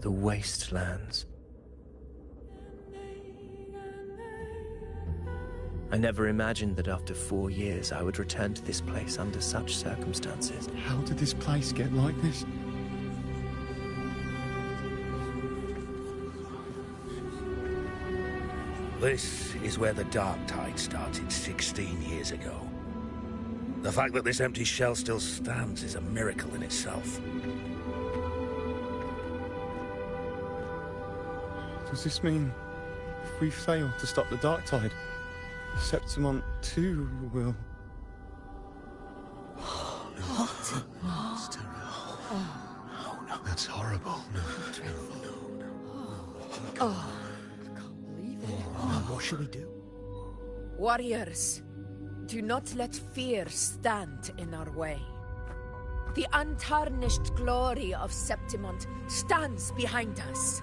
The wastelands. I never imagined that after 4 years I would return to this place under such circumstances. How did this place get like this? This is where the Dark Tide started 16 years ago. The fact that this empty shell still stands is a miracle in itself. Does this mean if we fail to stop the Dark Tide, Septimont too will... Oh, no. What? That's terrible. Oh, no. That's horrible. No. Oh. What should we do? Warriors, do not let fear stand in our way. The untarnished glory of Septimont stands behind us.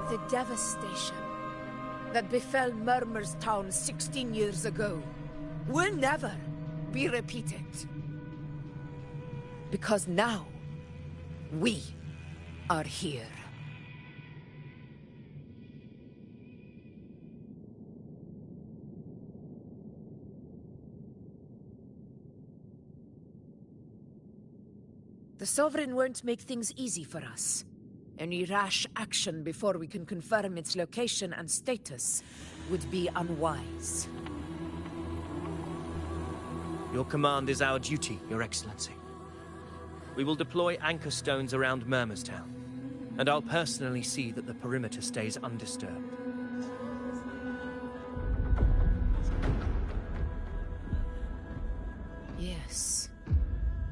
The devastation that befell Murmur's Town 16 years ago will never be repeated. Because now, we are here. The Sovereign won't make things easy for us. Any rash action before we can confirm its location and status would be unwise. Your command is our duty, Your Excellency. We will deploy anchor stones around Murmurstown, and I'll personally see that the perimeter stays undisturbed. Yes.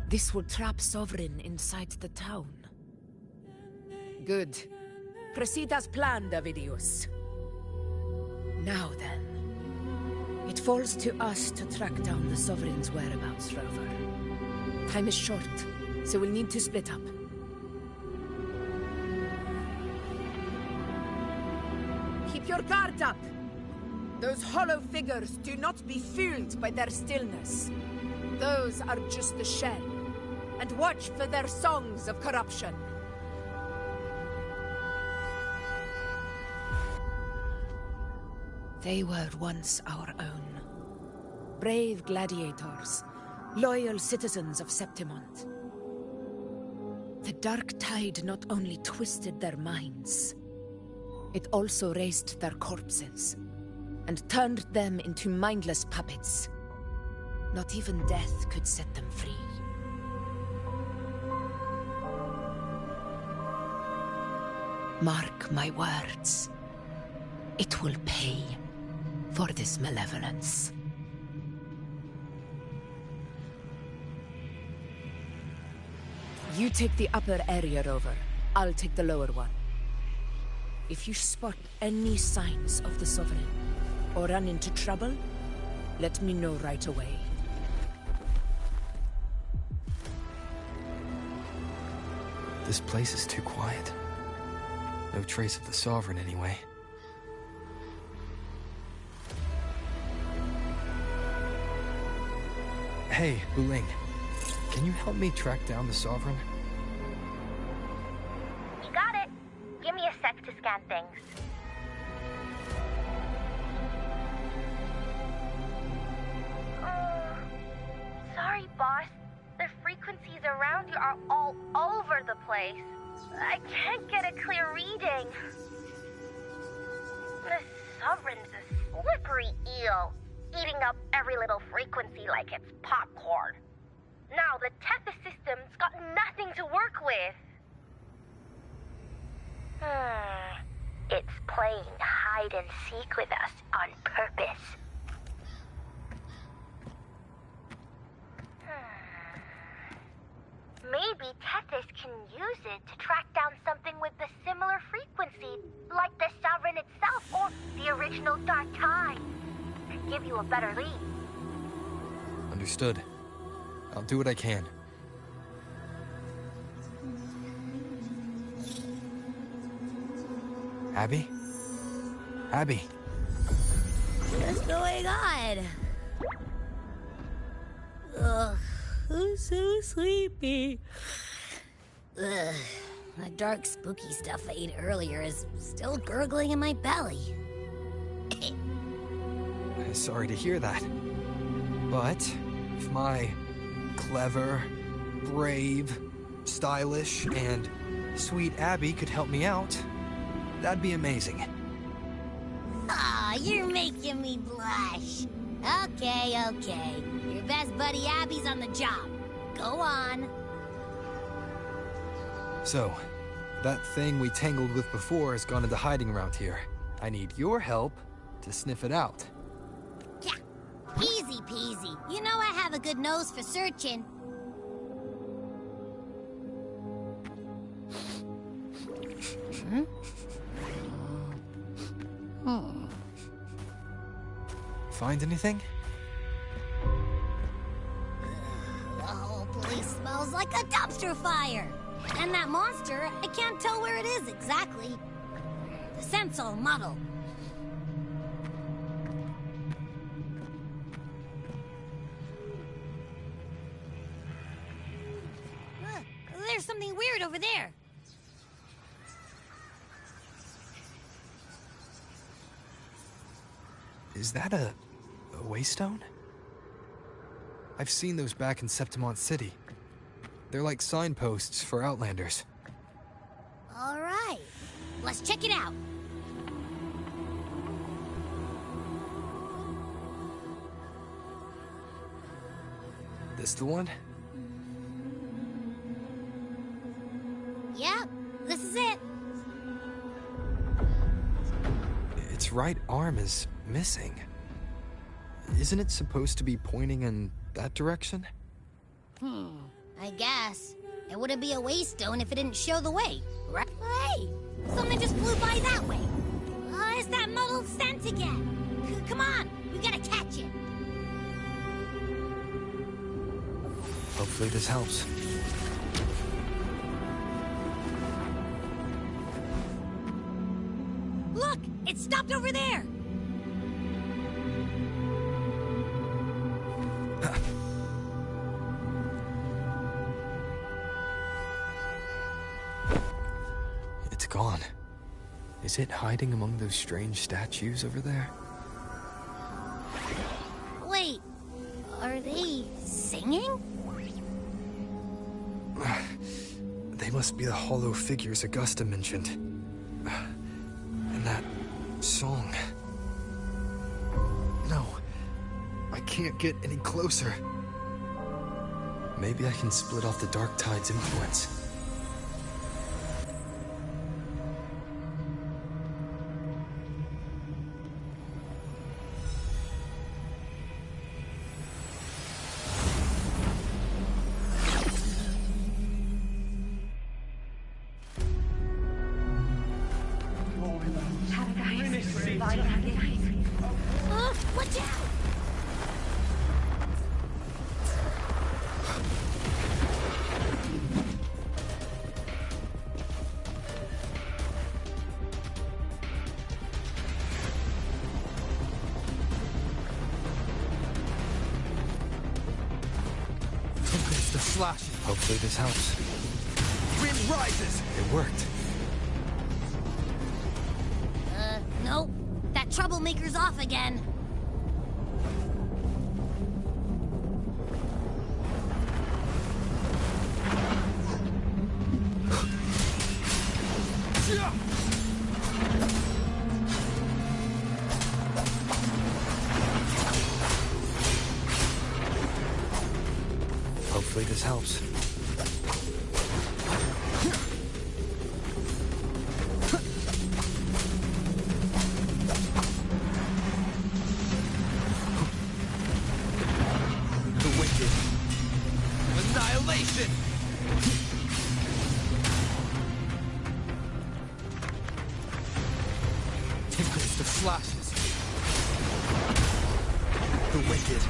This will trap Sovereign inside the town. Good. Proceed as planned, Davidius. Now then. It falls to us to track down the Sovereign's whereabouts, Rover. Time is short, so we'll need to split up. Keep your guard up! Those hollow figures do not be fooled by their stillness. Those are just the shell. And watch for their songs of corruption. They were once our own. Brave gladiators, loyal citizens of Septimont. The dark tide not only twisted their minds, it also raised their corpses, and turned them into mindless puppets. Not even death could set them free. Mark my words. It will pay for this malevolence. You take the upper area, Rover. I'll take the lower one. If you spot any signs of the Sovereign, or run into trouble, let me know right away. This place is too quiet. No trace of the Sovereign, anyway. Hey, Wuthering. Can you help me track down the Sovereign? You got it. Give me a sec to scan things. Sorry, boss. The frequencies around you are all over the place. I can't get a clear reading. The Sovereign's a slippery eel, eating up every little frequency like it's popcorn. Now the Tethys system's got nothing to work with. It's playing hide and seek with us on purpose. Maybe Tethys can use it to track down something with a similar frequency, like the Sovereign itself or the original Dark Tide. Give you a better lead. Understood. I'll do what I can. Abby? Abby? What's going on? Ugh, I'm so sleepy. Ugh, that dark, spooky stuff I ate earlier is still gurgling in my belly. Sorry to hear that. But if my clever, brave, stylish, and sweet Abby could help me out, that'd be amazing. Aw, you're making me blush. Okay. Your best buddy Abby's on the job. Go on. So, that thing we tangled with before has gone into hiding around here. I need your help to sniff it out. Yeah, easy peasy. You know I have a good nose for searching. Find anything? The whole place smells like a dumpster fire. And that monster, I can't tell where it is exactly. The scent's all muddled. There's something weird over there. Is that a waystone? I've seen those back in Septimont City. They're like signposts for Outlanders. All right. let's check it out. This the one? Yep, this is it. Its right arm is missing. Isn't it supposed to be pointing in that direction? I guess. It wouldn't be a waystone if it didn't show the way, right? Hey, something just flew by that way. It's that muddled scent again. Come on, we gotta catch it. Hopefully this helps. Look, it stopped over there. It's gone. Is it hiding among those strange statues over there? Wait, are they singing? They must be the hollow figures Augusta mentioned. And that song. No, I can't get any closer. Maybe I can split off the Dark Tide's influence. Watch out! It's the flash. Hopefully this helps. Wind rises! It worked. Nope. That troublemaker's off again. Hopefully this helps. The wicked. Annihilation! Tempest of flashes. The wicked.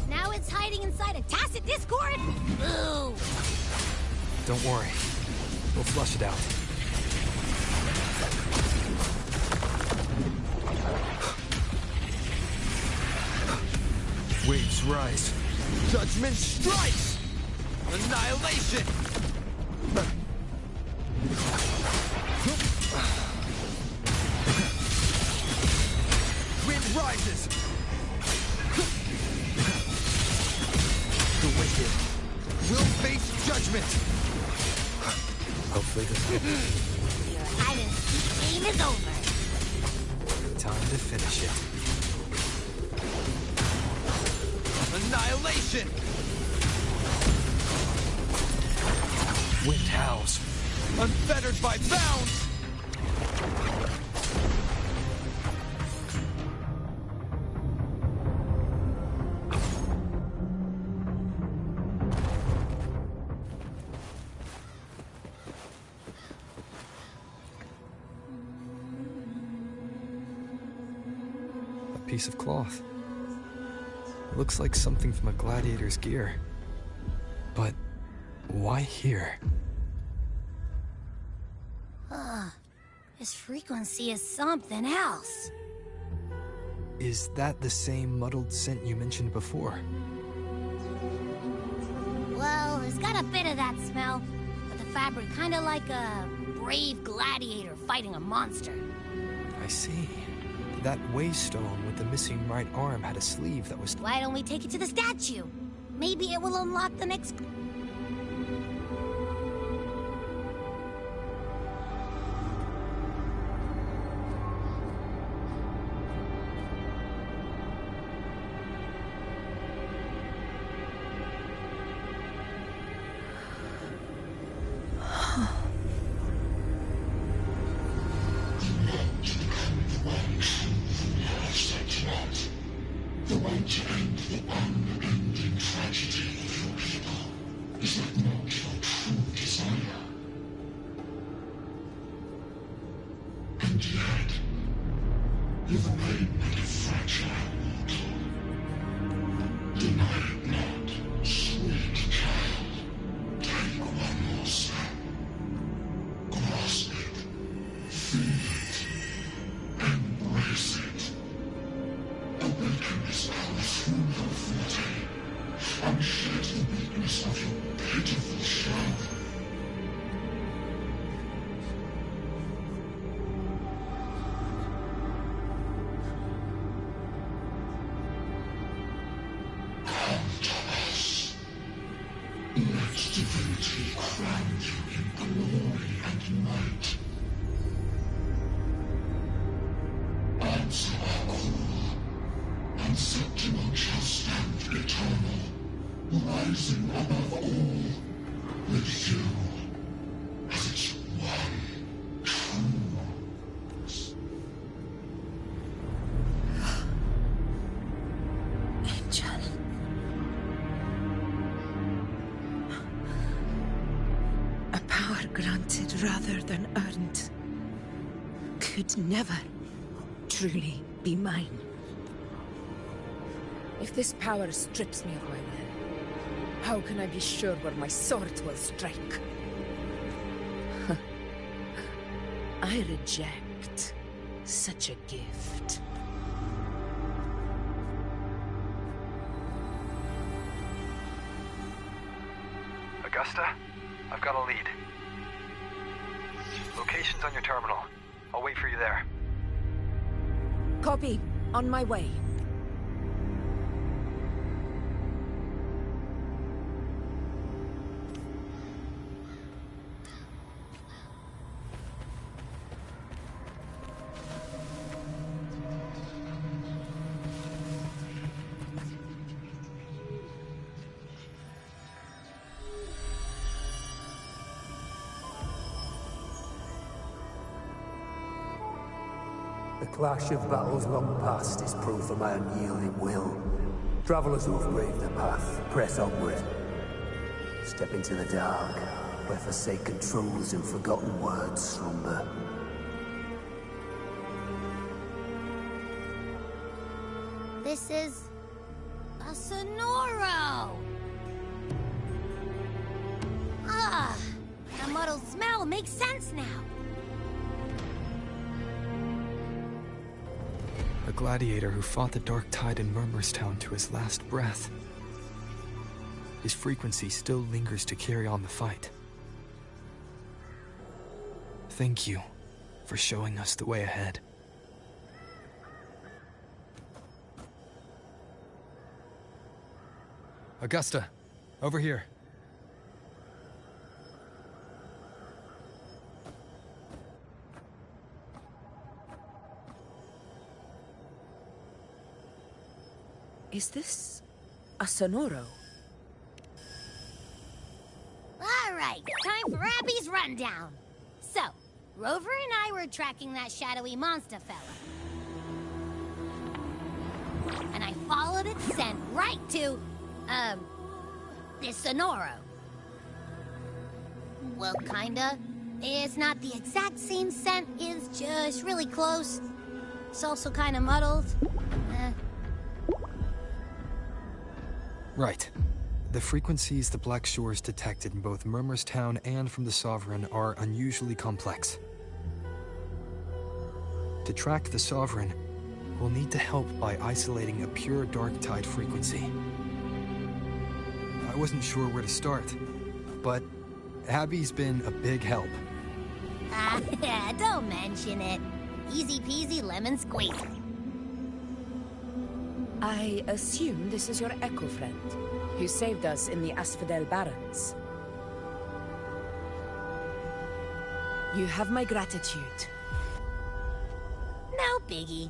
Now it's hiding inside a tacit discord? Boo! Don't worry. We'll flush it out. Waves rise. Judgment strikes! Annihilation! Wind rises! The wicked will face judgment! Hopefully this will... Your hide-and-seek game is over. Time to finish it. Annihilation! Wind howls, unfettered by bounds! A piece of cloth. Looks like something from a gladiator's gear. But why here? This frequency is something else. Is that the same muddled scent you mentioned before? Well, it's got a bit of that smell, but the fabric kind of like a brave gladiator fighting a monster. I see. That waystone with the missing right arm had a sleeve that was... Why don't we take it to the statue? Maybe it will unlock the next... Divinity crown you in glory and might. Answer our call, and Septimon shall stand eternal, rising above all, with you as its one true. Granted rather than earned, could never truly be mine. If this power strips me of my will, how can I be sure where my sword will strike? I reject such a gift. Augusta, I've got a lead. Location's on your terminal. I'll wait for you there. Copy. On my way. The clash of battles long past is proof of my unyielding will. Travelers who have braved the path, press onward. Step into the dark, where forsaken truths and forgotten words slumber. This is... a Sonoro! Ah! That muddled smell makes sense now! A gladiator who fought the Dark Tide in Murmurstown to his last breath. His frequency still lingers to carry on the fight. Thank you for showing us the way ahead. Augusta, over here. Is this a Sonoro? All right, time for Abby's rundown. So, Rover and I were tracking that shadowy monster fella. And I followed its scent right to, this Sonoro. Well, kinda. It's not the exact same scent, it's just really close. It's also kinda muddled. Right. The frequencies the Black Shores detected in both Murmurstown and from the Sovereign are unusually complex. To track the Sovereign, we'll need to help by isolating a pure Dark Tide frequency. I wasn't sure where to start, but Abby's been a big help. Don't mention it. Easy peasy lemon squeezy. I assume this is your Echo friend, who saved us in the Asphodel Barrens. You have my gratitude. No biggie.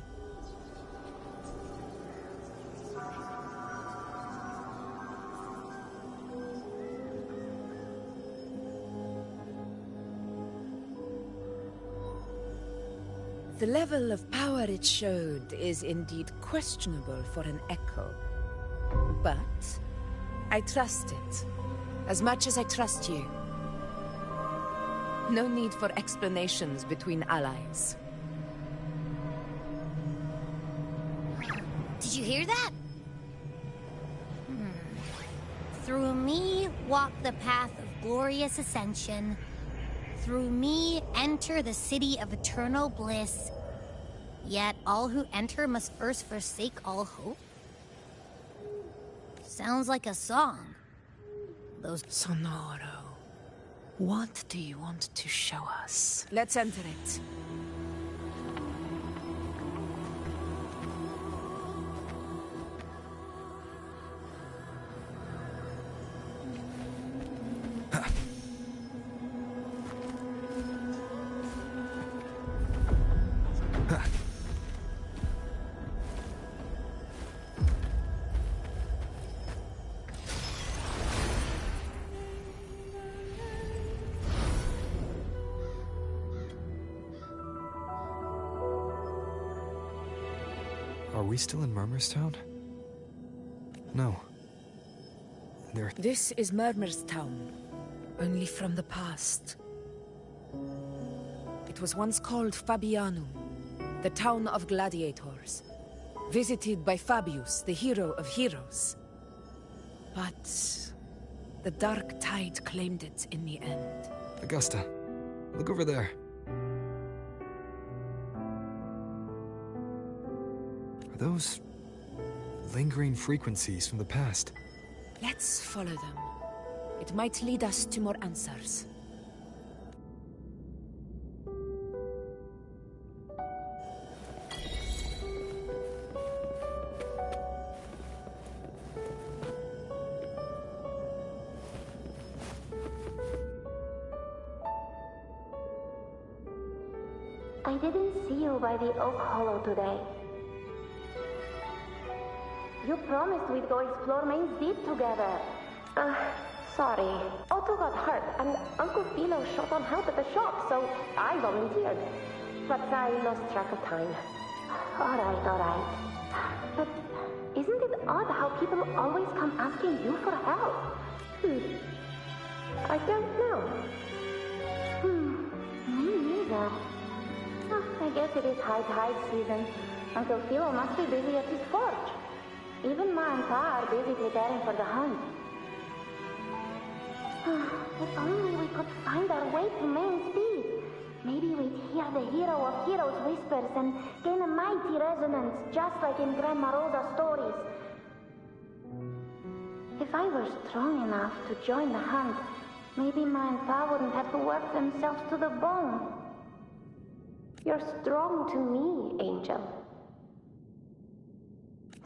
The level of power it showed is indeed questionable for an Echo. But I trust it, as much as I trust you. No need for explanations between allies. Did you hear that? Through me walk the path of glorious ascension. Through me enter the city of eternal bliss. Yet all who enter must first forsake all hope? Sounds like a song. Those... Sonoro, what do you want to show us? Let's enter it. Are we still in Murmur's Town? No. This is Murmur's Town, only from the past. It was once called Fabianum, the town of gladiators, visited by Fabius, the hero of heroes. But the dark tide claimed it in the end. Augusta, look over there. Are those lingering frequencies from the past? Let's follow them. It might lead us to more answers. I didn't see you by the Oak Hollow today. You promised we'd go explore Main's Deep together. Sorry. Otto got hurt, and Uncle Philo shot on help at the shop, so I volunteered. But I lost track of time. Alright. But isn't it odd how people always come asking you for help? I don't know. Me neither. I guess it is high tide season. Uncle Philo must be busy at his forge. Even Ma and Pa are busy preparing for the hunt. If only we could find our way to Main's Deep. Maybe we'd hear the hero of heroes whispers and gain a mighty resonance, just like in Grandma Rosa's stories. If I were strong enough to join the hunt, maybe Ma and Pa wouldn't have to work themselves to the bone. You're strong to me, Angel.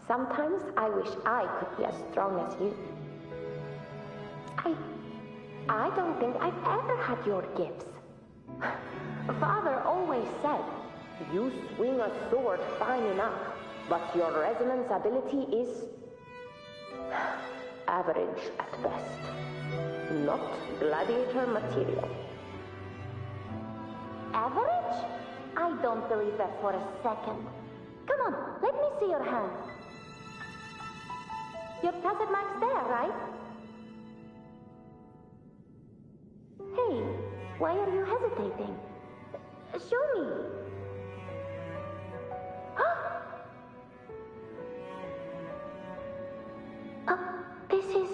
Sometimes I wish I could be as strong as you. I don't think I've ever had your gifts. Father always said, you swing a sword fine enough, but your resonance ability is average at best. Not gladiator material. Average? I don't believe that for a second. Come on, let me see your hand. Your tacet mark's there, right? Hey, why are you hesitating? Show me. This is...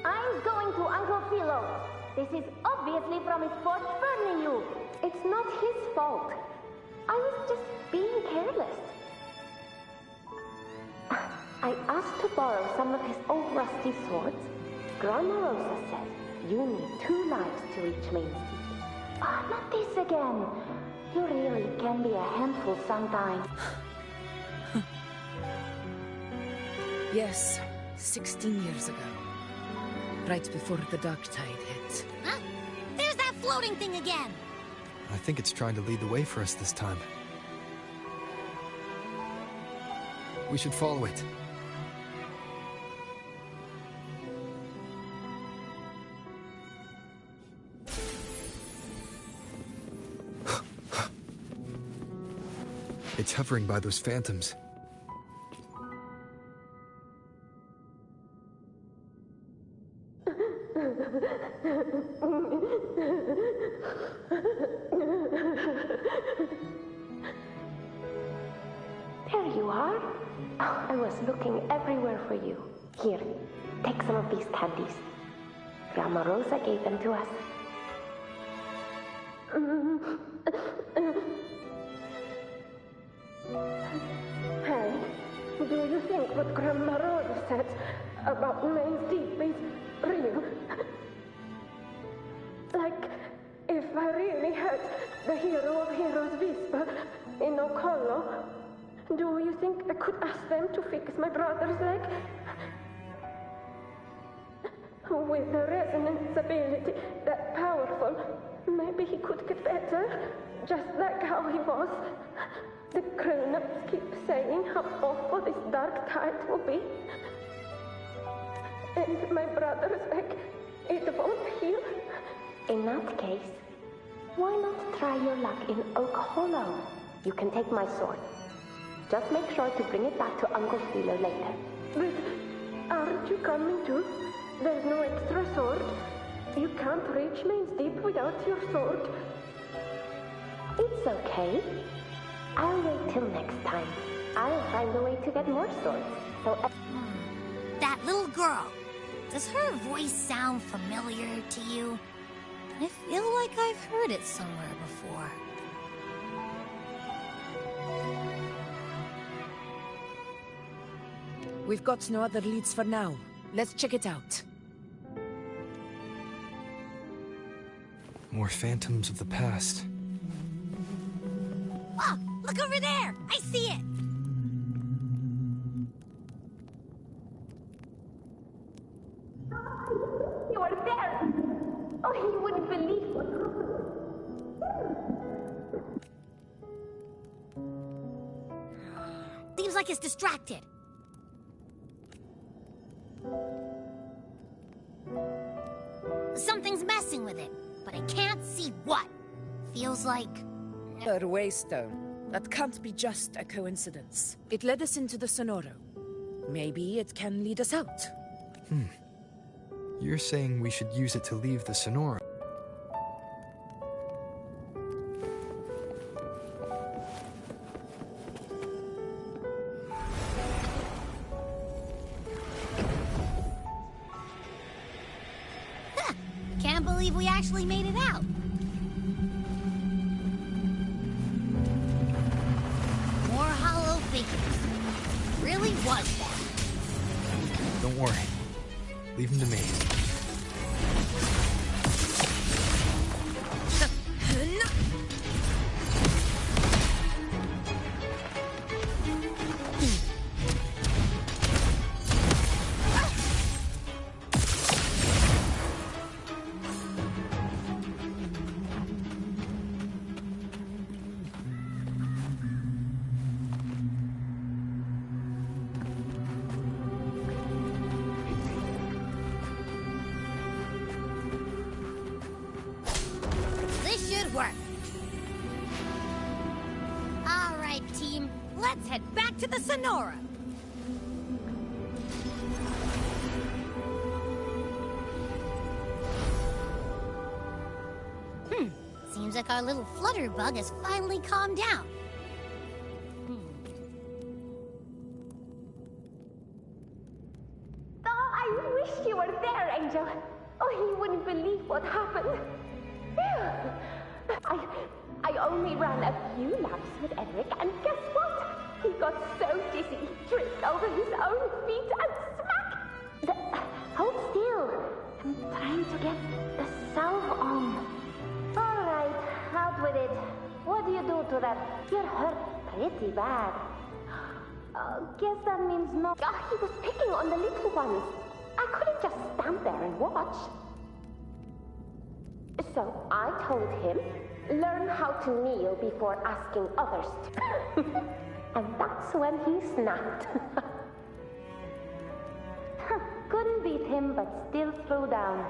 I'm going to Uncle Philo. This is obviously from his forge burning you. It's not his fault. I was just being careless. I asked to borrow some of his old rusty swords. Grandma Rosa said you need 2 lives to reach Main's Deep. Not this again. You really can be a handful sometimes. Yes, 16 years ago. Right before the dark tide hit. Huh? There's that floating thing again! I think it's trying to lead the way for us this time. We should follow it. It's hovering by those phantoms. There you are. Oh, I was looking everywhere for you. Here, take some of these candies. Grandma Rosa gave them to us. Hey, do you think what Grandma Rosa said about Main's Deep is real? Like, if I really had the hero of heroes whisper in Okolo, do you think I could ask them to fix my brother's leg? With the resonance ability that powerful, maybe he could get better, just like how he was. The grown-ups keep saying how awful this dark tide will be. And my brother's leg, it won't heal. In that case, why not try your luck in Oak Hollow? You can take my sword. Just make sure to bring it back to Uncle Philo later. But aren't you coming too? There's no extra sword. You can't reach Main's Deep without your sword. It's okay. I'll wait till next time. I'll find a way to get more swords. So That little girl. Does her voice sound familiar to you? I feel like I've heard it somewhere before. We've got no other leads for now. Let's check it out. More phantoms of the past. Oh, look over there! I see it! You are there! Oh, you wouldn't believe what happened. Seems like it's distracted. Something's messing with it, but I can't see what. Feels like... A waystone. That can't be just a coincidence. It led us into the Sonoro. Maybe it can lead us out. You're saying we should use it to leave the Sonora. Can't believe we actually made it out. More hollow figures. Really was that. Don't worry. Leave them to me. This should work. All right, team. Let's head back to the Sonora. Seems like our little flutterbug has finally calmed down. Oh, I wish you were there, Angel. Oh, you wouldn't believe what happened. I only ran a few laps with Eric, and guess what? He got so dizzy he tripped over his own feet and smack! Hold still. I'm trying to get the salve on. All right, out with it. What do you do to them? You're hurt pretty bad. Guess that means no. He was picking on the little ones. I couldn't just stand there and watch. So I told him, learn how to kneel before asking others to. And that's when he snapped. Couldn't beat him, but still threw down.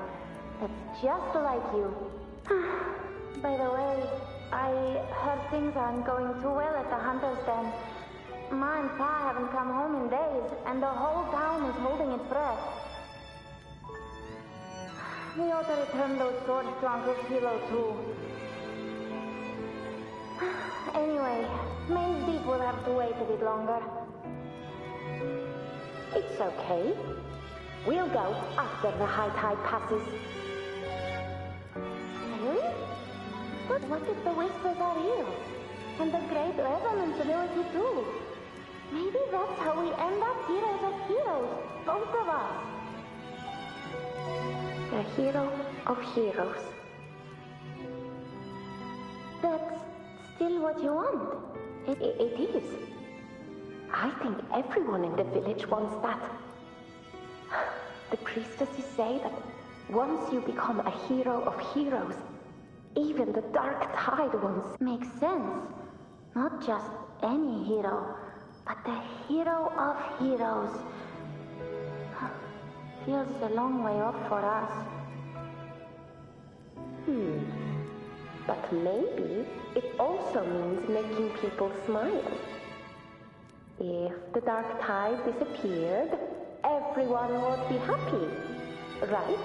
That's just like you. By the way, I heard things aren't going too well at the Hunter's Den. Ma and Pa haven't come home in days, and the whole town is holding its breath. We ought to return those swords to Uncle Philo, too. Anyway, Main's Deep will have to wait a bit longer. It's okay. We'll go after the high tide passes. Really? But what if the whispers are real? And the great resonance ability, too? Maybe that's how we end up heroes of heroes, both of us. The hero of heroes. That's still what you want. It is. I think everyone in the village wants that. The priestesses say that once you become a hero of heroes, even the dark tide ones. Makes sense. Not just any hero, but the hero of heroes. Feels a long way off for us. But maybe it also means making people smile. If the dark tide disappeared, everyone would be happy, right?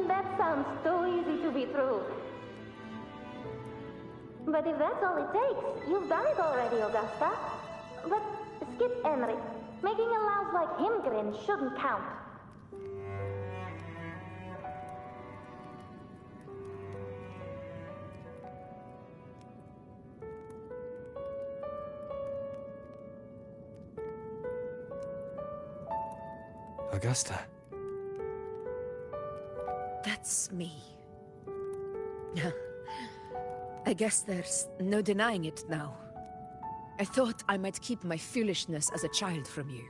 That sounds too easy to be true. But if that's all it takes, you've done it already, Augusta. But skip Enric. Making a louse like him grin shouldn't count. Augusta. That's me. I guess there's no denying it now. I thought I might keep my foolishness as a child from you.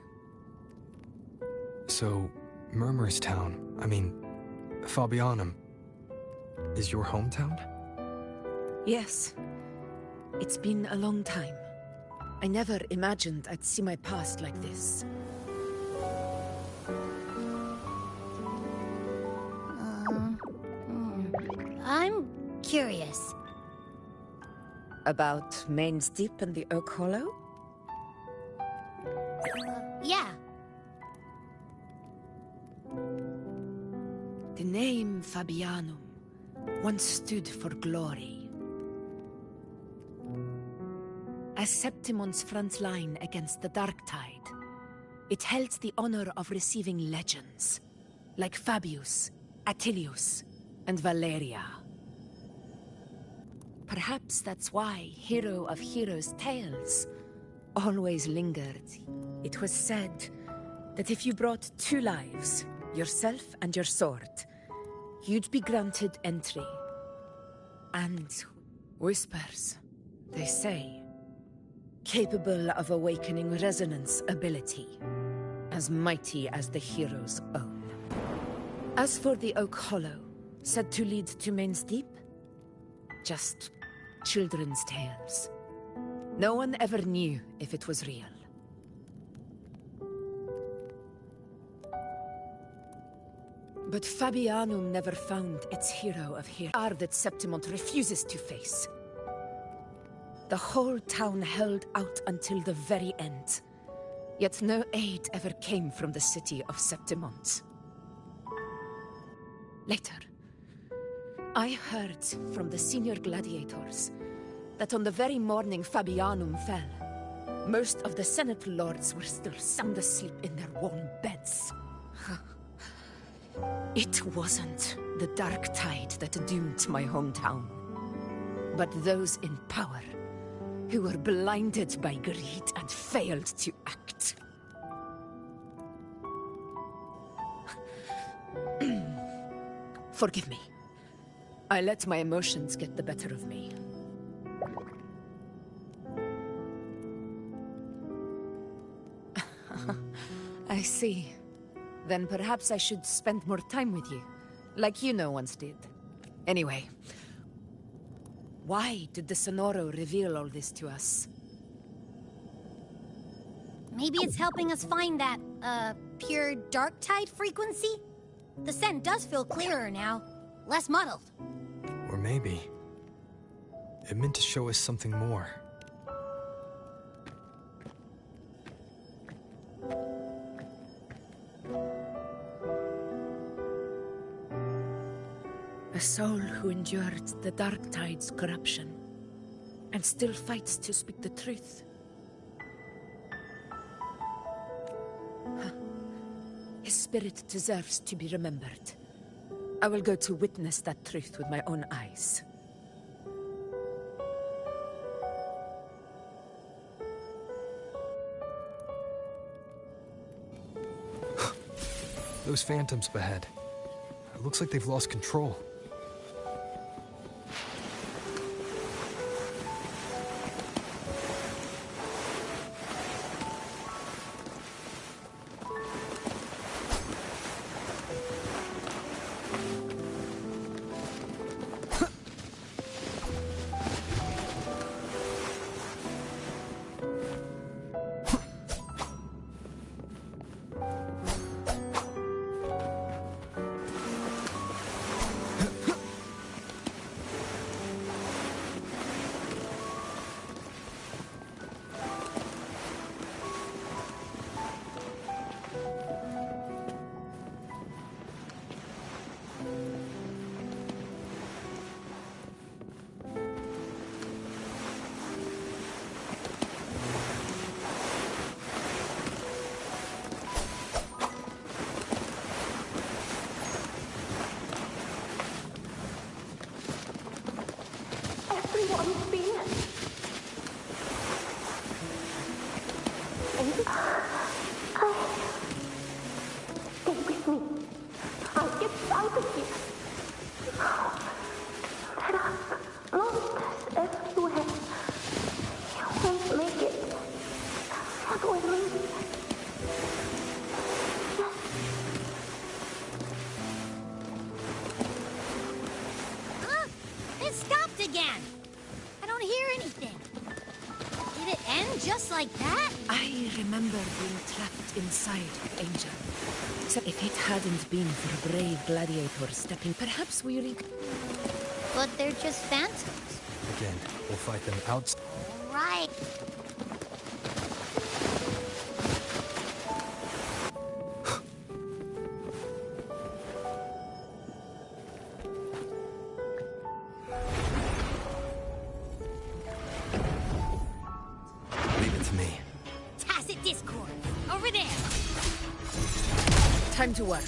So, Murmur's town, Fabianum, is your hometown? Yes. It's been a long time. I never imagined I'd see my past like this. I'm curious. About Main's Deep and the Oak Hollow? Yeah. The name Fabianum once stood for glory. As Septimon's front line against the Dark Tide, it held the honor of receiving legends, like Fabius, Attilius, and Valeria. Perhaps that's why Hero of Heroes' tales always lingered. It was said that if you brought 2 lives, yourself and your sword, you'd be granted entry. And whispers, they say, capable of awakening resonance ability, as mighty as the hero's own. As for the Oak Hollow, said to lead to Main's Deep, just children's tales. No one ever knew if it was real. But Fabianum never found its hero of heroes that Septimont refuses to face. The whole town held out until the very end, yet no aid ever came from the city of Septimont. Later, I heard from the senior gladiators that on the very morning Fabianum fell, most of the Senate lords were still sound asleep in their warm beds. It wasn't the Dark Tide that doomed my hometown, but those in power who were blinded by greed and failed to act. Forgive me. I let my emotions get the better of me. I see. Then perhaps I should spend more time with you, like once did. Anyway, why did the Sonoro reveal all this to us? Maybe it's helping us find that, pure dark tide frequency? The scent does feel clearer now, less muddled. Or maybe it meant to show us something more. A soul who endured the dark tide's corruption and still fights to speak the truth. His spirit deserves to be remembered. I will go to witness that truth with my own eyes. Those phantoms ahead. It looks like they've lost control. Inside the Angel. So if it hadn't been for a brave gladiator stepping, perhaps we But they're just phantoms. Again, we'll fight them outside. Right. Leave it to me. Tacit discord. Over there. Time to work.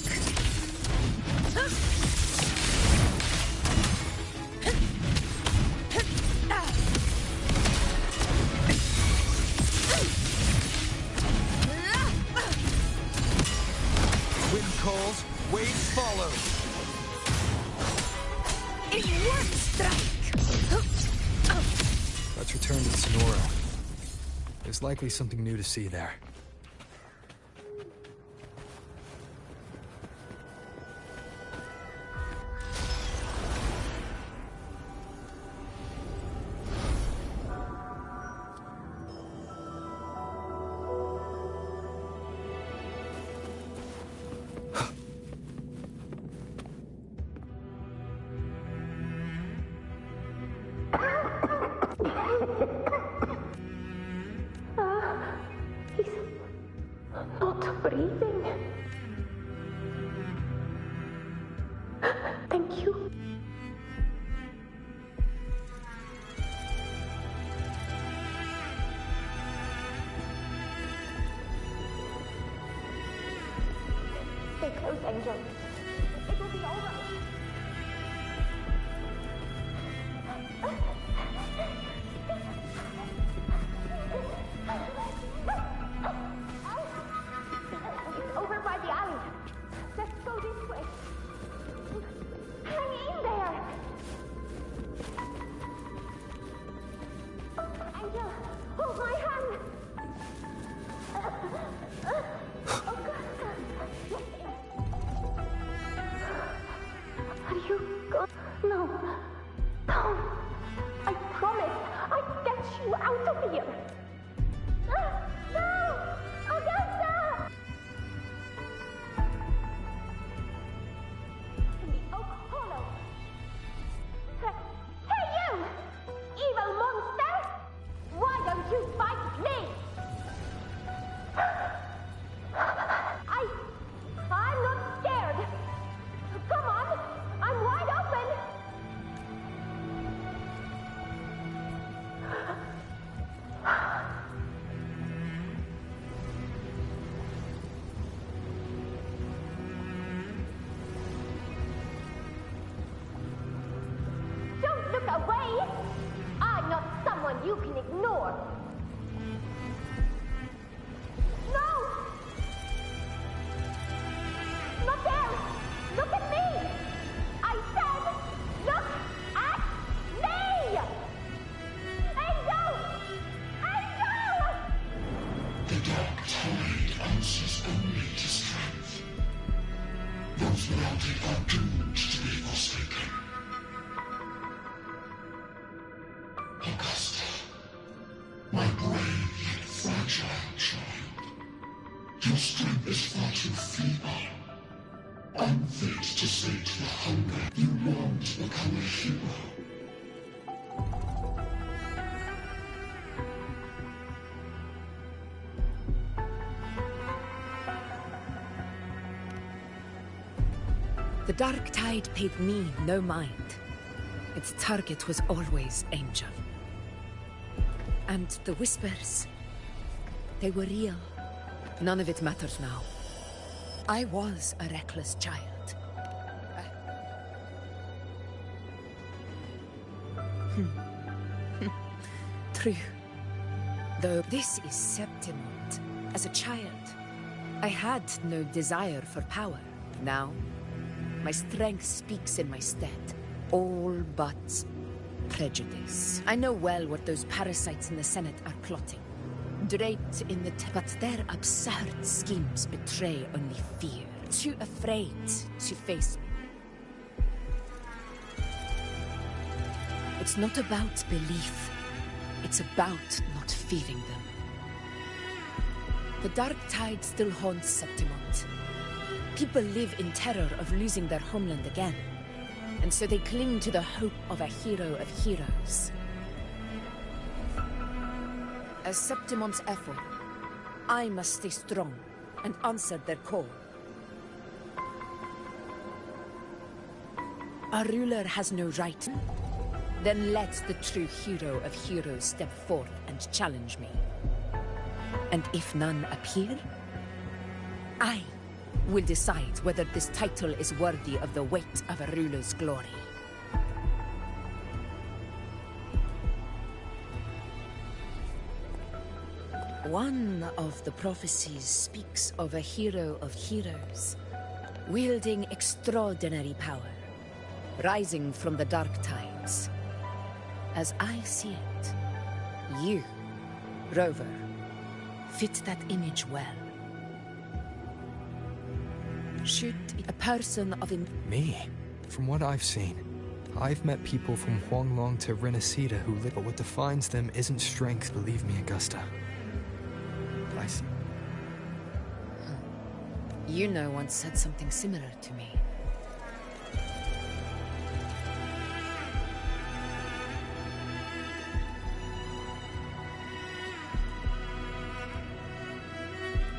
Wind calls, waves follow. It works, strike. Let's return to the Sonoro. There's likely something new to see there. Angel. It will be all right. It's over by the alley. Let's go this way. Hang in there. tide answers only to strength. Those without it are doomed to be forsaken. Augusta, my brave yet fragile child, your strength is far too feeble. Unfit to sate the hunger you long to become a hero. The Dark Tide paid me no mind. Its target was always Angel. And the whispers, they were real. None of it matters now. I was a reckless child. True. Though this is Septimont. As a child, I had no desire for power. Now, my strength speaks in my stead. All but prejudice. I know well what those parasites in the Senate are plotting. Draped in the but their absurd schemes betray only fear. Too afraid to face me. It's not about belief. It's about not fearing them. The Dark Tide still haunts Septimont. People live in terror of losing their homeland again. And so they cling to the hope of a hero of heroes. As Septimont's effort, I must stay strong and answer their call. A ruler has no right. Then let the true hero of heroes step forth and challenge me. And if none appear, I will decide whether this title is worthy of the weight of a ruler's glory. One of the prophecies speaks of a hero of heroes, wielding extraordinary power, rising from the dark tides. As I see it, you, Rover, fit that image well. Should a person of Me? From what I've seen, I've met people from Huanglong to Renacida who live, but what defines them isn't strength, believe me, Augusta. I see. You know once said something similar to me.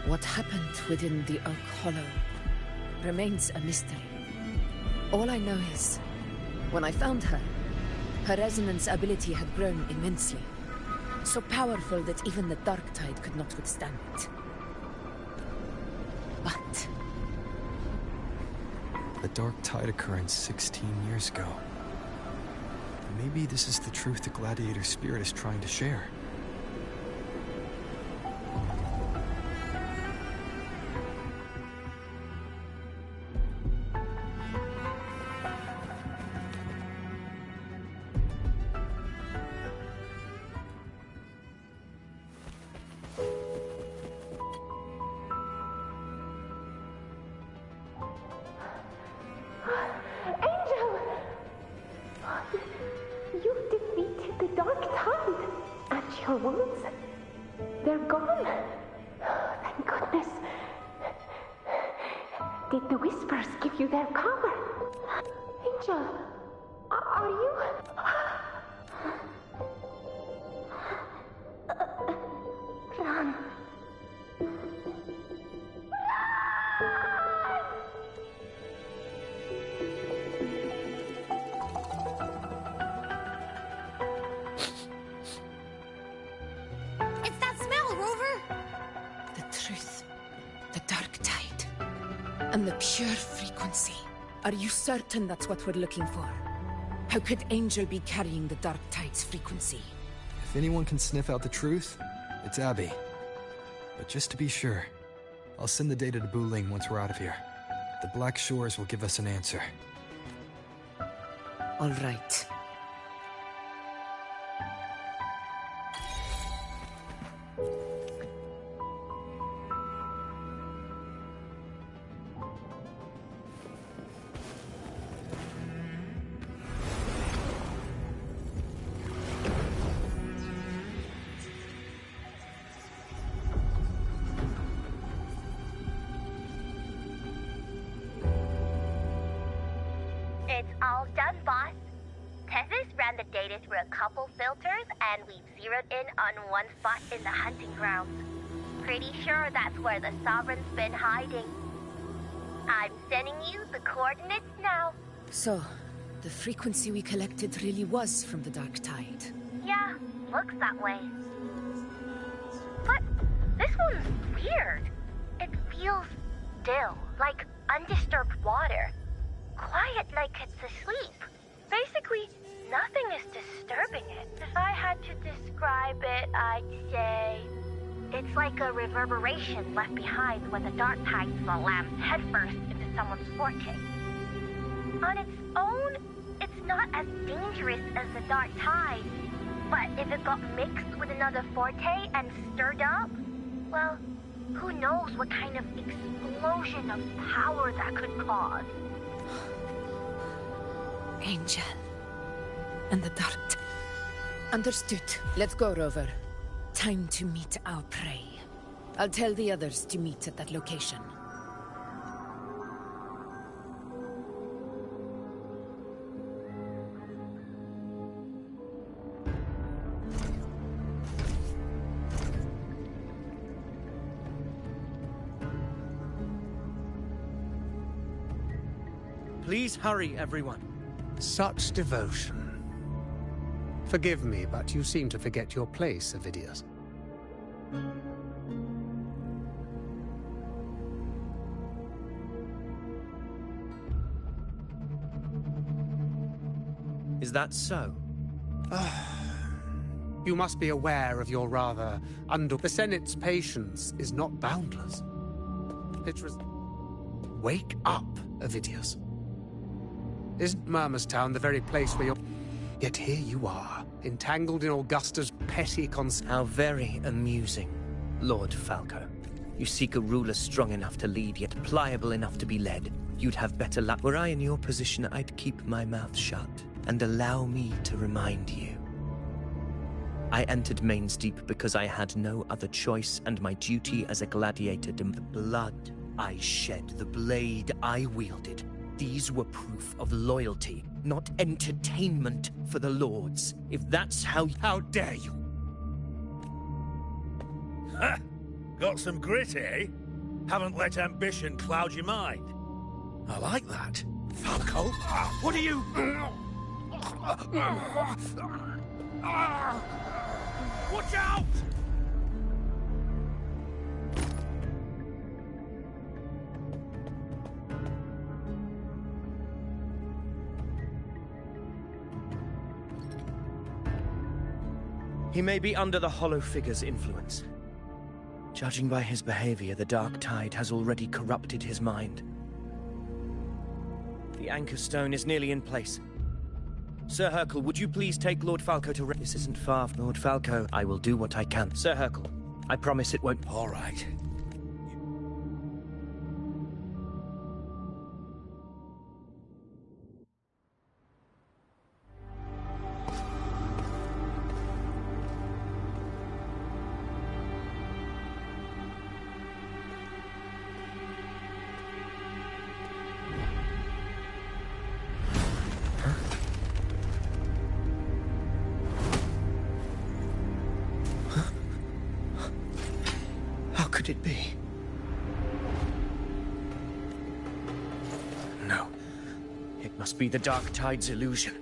What happened within the Oak Hollow remains a mystery. All I know is, when I found her, her resonance ability had grown immensely. So powerful that even the Dark Tide could not withstand it. But the Dark Tide occurrence 16 years ago. Maybe this is the truth the Gladiator spirit is trying to share. Did the whispers give you their cover? Angel, are you... Run. It's that smell, Rover! the truth, the Dark Tide, and the pure frequency. Are you certain that's what we're looking for? How could Angel be carrying the Dark Tide's frequency? If anyone can sniff out the truth, it's Abby. But just to be sure, I'll send the data to Buling once we're out of here. The Black Shores will give us an answer. All right. All done, boss. Tethys ran the data through a couple filters, and we've zeroed in on one spot in the hunting grounds. Pretty sure that's where the Sovereign's been hiding. I'm sending you the coordinates now. So, the frequency we collected really was from the Dark Tide. Yeah, looks that way. But this one's weird. It feels still, like undisturbed water. Quiet like it's asleep. Basically, nothing is disturbing it. If I had to describe it, I'd say it's like a reverberation left behind when the dark tide slams headfirst into someone's forte. On its own, it's not as dangerous as the dark tide, but if it got mixed with another forte and stirred up, well, who knows what kind of explosion of power that could cause. Angel. And the Dark. Understood. Let's go, Rover. Time to meet our prey. I'll tell the others to meet at that location. Please hurry, everyone. Such devotion. Forgive me, but you seem to forget your place, Avidius. Is that so? You must be aware of your rather The Senate's patience is not boundless. Wake up, Avidius. Isn't Murmustown the very place where you're... Yet here you are, entangled in Augusta's petty How very amusing, Lord Falco. You seek a ruler strong enough to lead, yet pliable enough to be led. You'd have better luck. Were I in your position, I'd keep my mouth shut, and allow me to remind you. I entered Main's Deep because I had no other choice, and my duty as a gladiator the blood I shed, the blade I wielded. These were proof of loyalty, not entertainment for the lords. If that's how dare you? Ha! Got some grit, eh? Haven't let ambition cloud your mind. I like that. Falco, what are you... Watch out! He may be under the Hollow Figure's influence. Judging by his behavior, the Dark Tide has already corrupted his mind. The Anchor Stone is nearly in place. Sir Hercule, would you please take Lord Falco to This isn't far, Lord Falco. I will do what I can. Sir Hercule, I promise it won't... All right. Could it be? No. It must be the Dark Tide's illusion.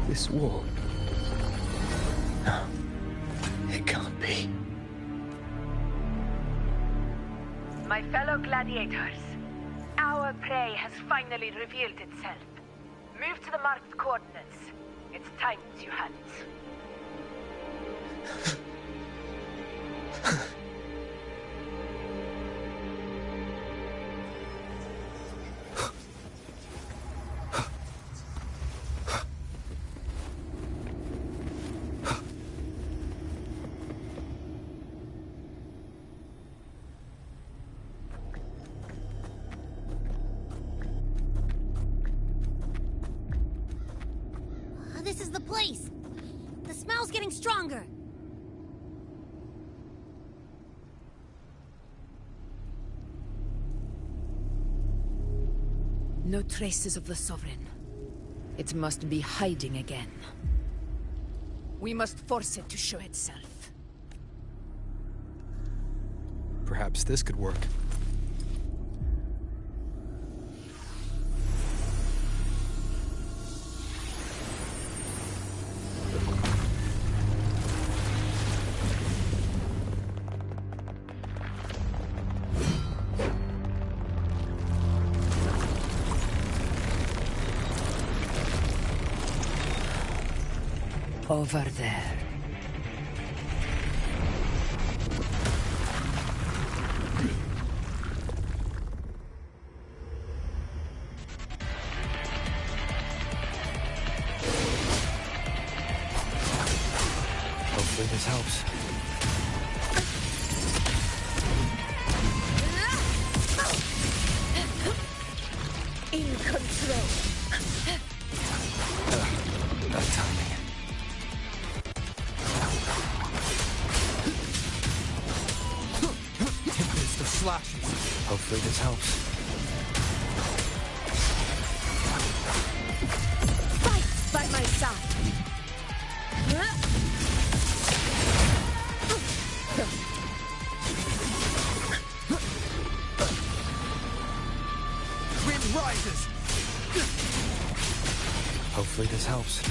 This wall. No. It can't be. My fellow gladiators, our prey has finally revealed itself. Move to the marked coordinates. It's time to hunt. This is the place. The smell's getting stronger. No traces of the Sovereign. It must be hiding again. We must force it to show itself. Perhaps this could work. Over there. Hopefully this helps. In control. That timing. Tempest of slashes. Hopefully this helps. Fight by my side. Wind rises. Hopefully this helps.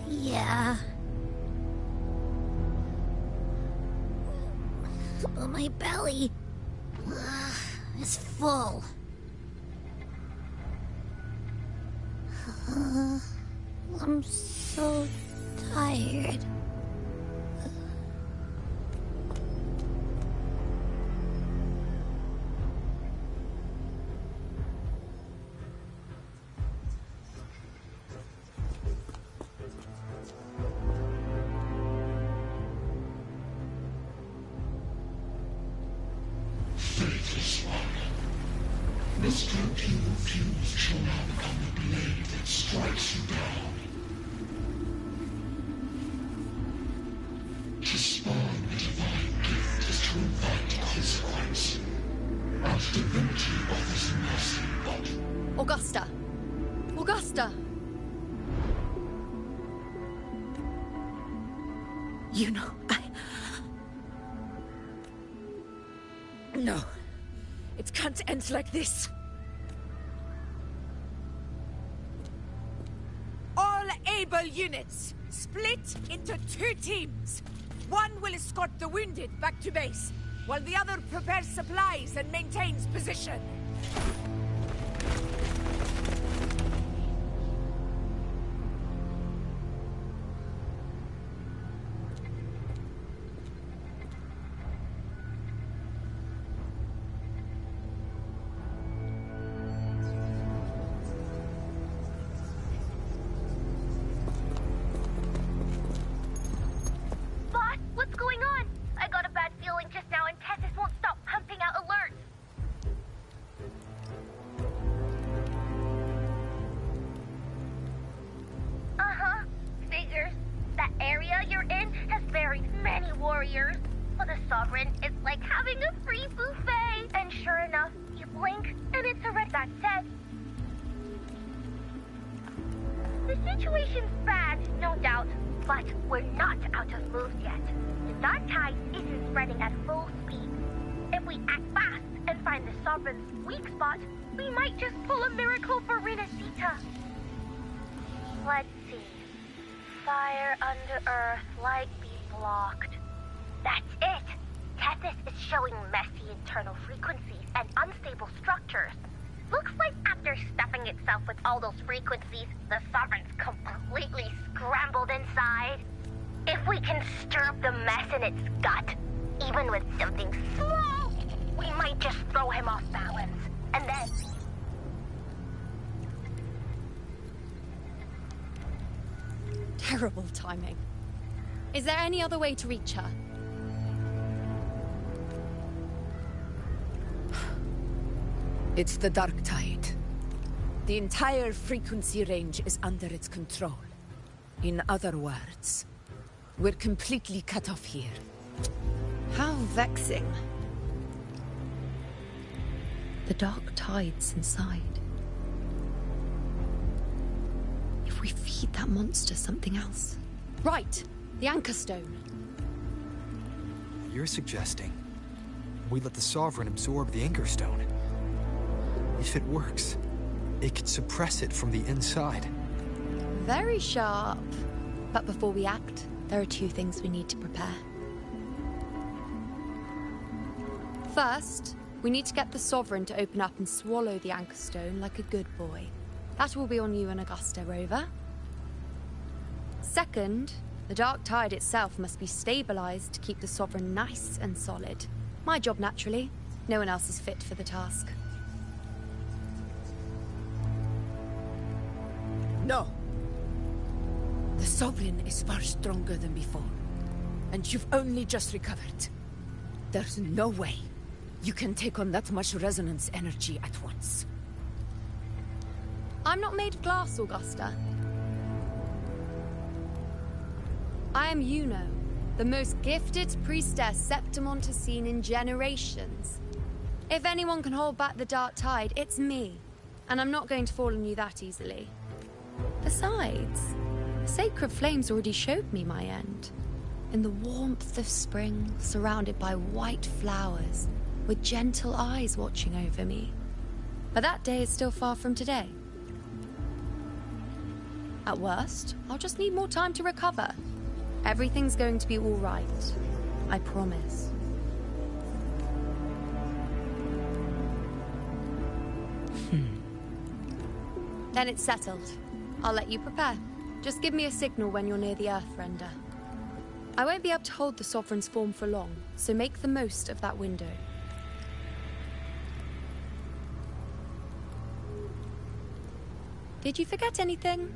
Yeah. But my belly is full. I'm so tired. Augusta! You know, No. It can't end like this. All able units, split into 2 teams. One will escort the wounded back to base, while the other prepares supplies and maintains position. situation's bad, no doubt, but we're not out of moves yet. The dark tide isn't spreading at full speed. If we act fast and find the Sovereign's weak spot, we might just pull a miracle for Renacita. Let's see. Fire under earth, light be blocked. That's it! Tethys is showing messy internal frequencies and unstable structures. Looks like after stuffing itself with all those frequencies, the Sovereign's completely scrambled inside. If we can stir up the mess in its gut, even with something small, we might just throw him off balance. And then... Terrible timing. Is there any other way to reach her? It's the dark tide. The entire frequency range is under its control. In other words, we're completely cut off here. How vexing. The dark tide's inside. If we feed that monster something else. Right, the Anchor Stone. You're suggesting we let the Sovereign absorb the Anchor Stone. If it works, it could suppress it from the inside. Very sharp. But before we act, there are two things we need to prepare. First, we need to get the Sovereign to open up and swallow the Anchor Stone like a good boy. That will be on you and Augusta, Rover. Second, the dark tide itself must be stabilized to keep the Sovereign nice and solid. My job, naturally. No one else is fit for the task. No. The Sovereign is far stronger than before. And you've only just recovered. There's no way you can take on that much resonance energy at once. I'm not made of glass, Augusta. I am Yuno, the most gifted priestess Septimont has seen in generations. If anyone can hold back the dark tide, it's me. And I'm not going to fall on you that easily. Besides, the sacred flames already showed me my end. In the warmth of spring, surrounded by white flowers, with gentle eyes watching over me. But that day is still far from today. At worst, I'll just need more time to recover. Everything's going to be all right. I promise. Then it's settled. I'll let you prepare. Just give me a signal when you're near the Earthrender. I won't be able to hold the Sovereign's form for long, so make the most of that window. Did you forget anything?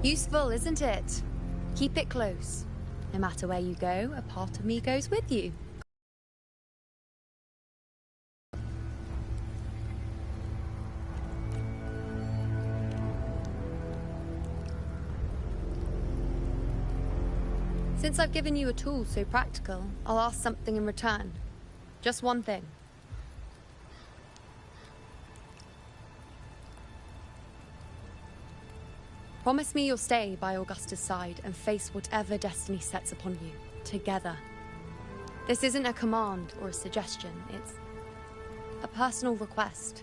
Useful, isn't it? Keep it close. No matter where you go, a part of me goes with you. Since I've given you a tool so practical, I'll ask something in return. Just one thing. Promise me you'll stay by Augusta's side and face whatever destiny sets upon you, together. This isn't a command or a suggestion, it's a personal request.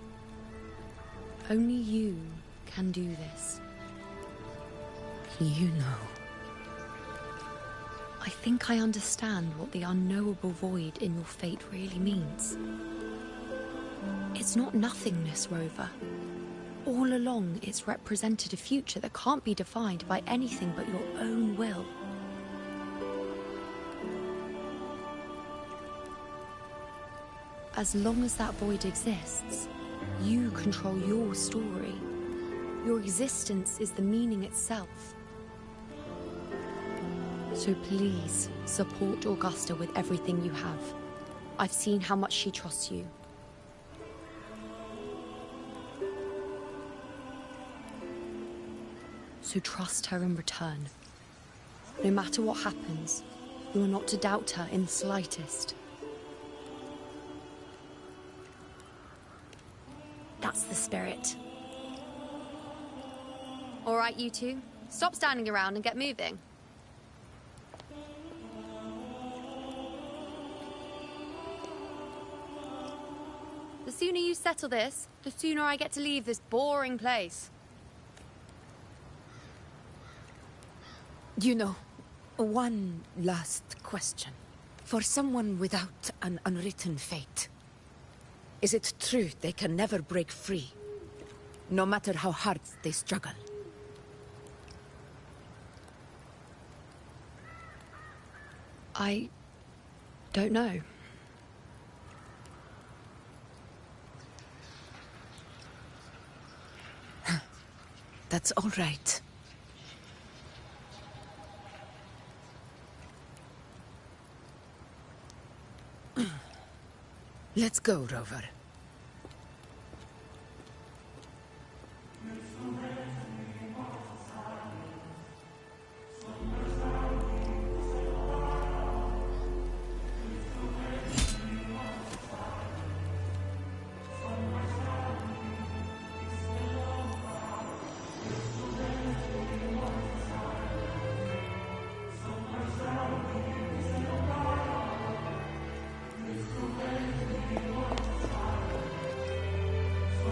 Only you can do this. You know. I think I understand what the unknowable void in your fate really means. It's not nothingness, Rover. All along, it's represented a future that can't be defined by anything but your own will. As long as that void exists, you control your story. Your existence is the meaning itself. So please, support Augusta with everything you have. I've seen how much she trusts you. So trust her in return. No matter what happens, You are not to doubt her in the slightest. That's the spirit. All right, you two. Stop standing around and get moving. The sooner you settle this, the sooner I get to leave this boring place. You know, one last question. For someone without an unwritten fate, is it true they can never break free, no matter how hard they struggle? I don't know. That's all right. Let's go, Rover.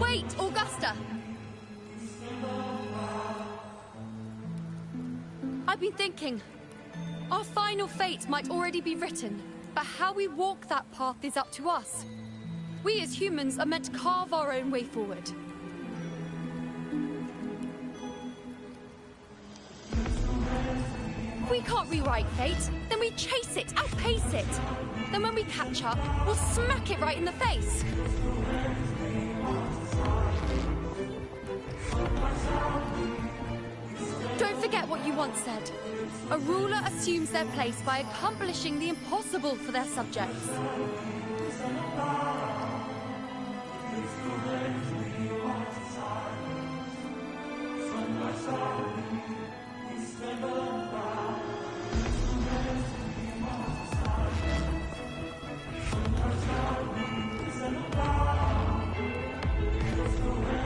Wait, Augusta! I've been thinking. Our final fate might already be written, but how we walk that path is up to us. We as humans are meant to carve our own way forward. If we can't rewrite fate, then we chase it, outpace it. Then when we catch up, we'll smack it right in the face. Don't forget what you once said. A ruler assumes their place by accomplishing the impossible for their subjects.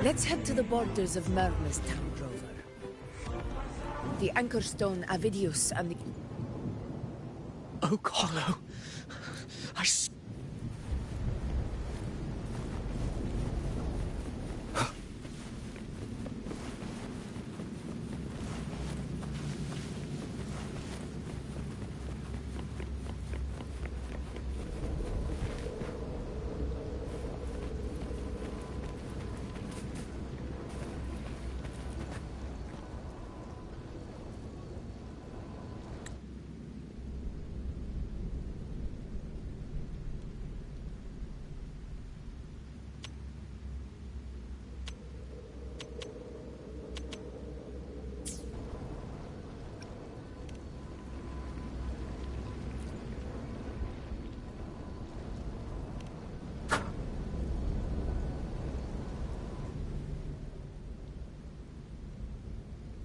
Let's head to the borders of Myrna's town, Rover. The Anchor Stone, Avidius, and the... Oak Hollow.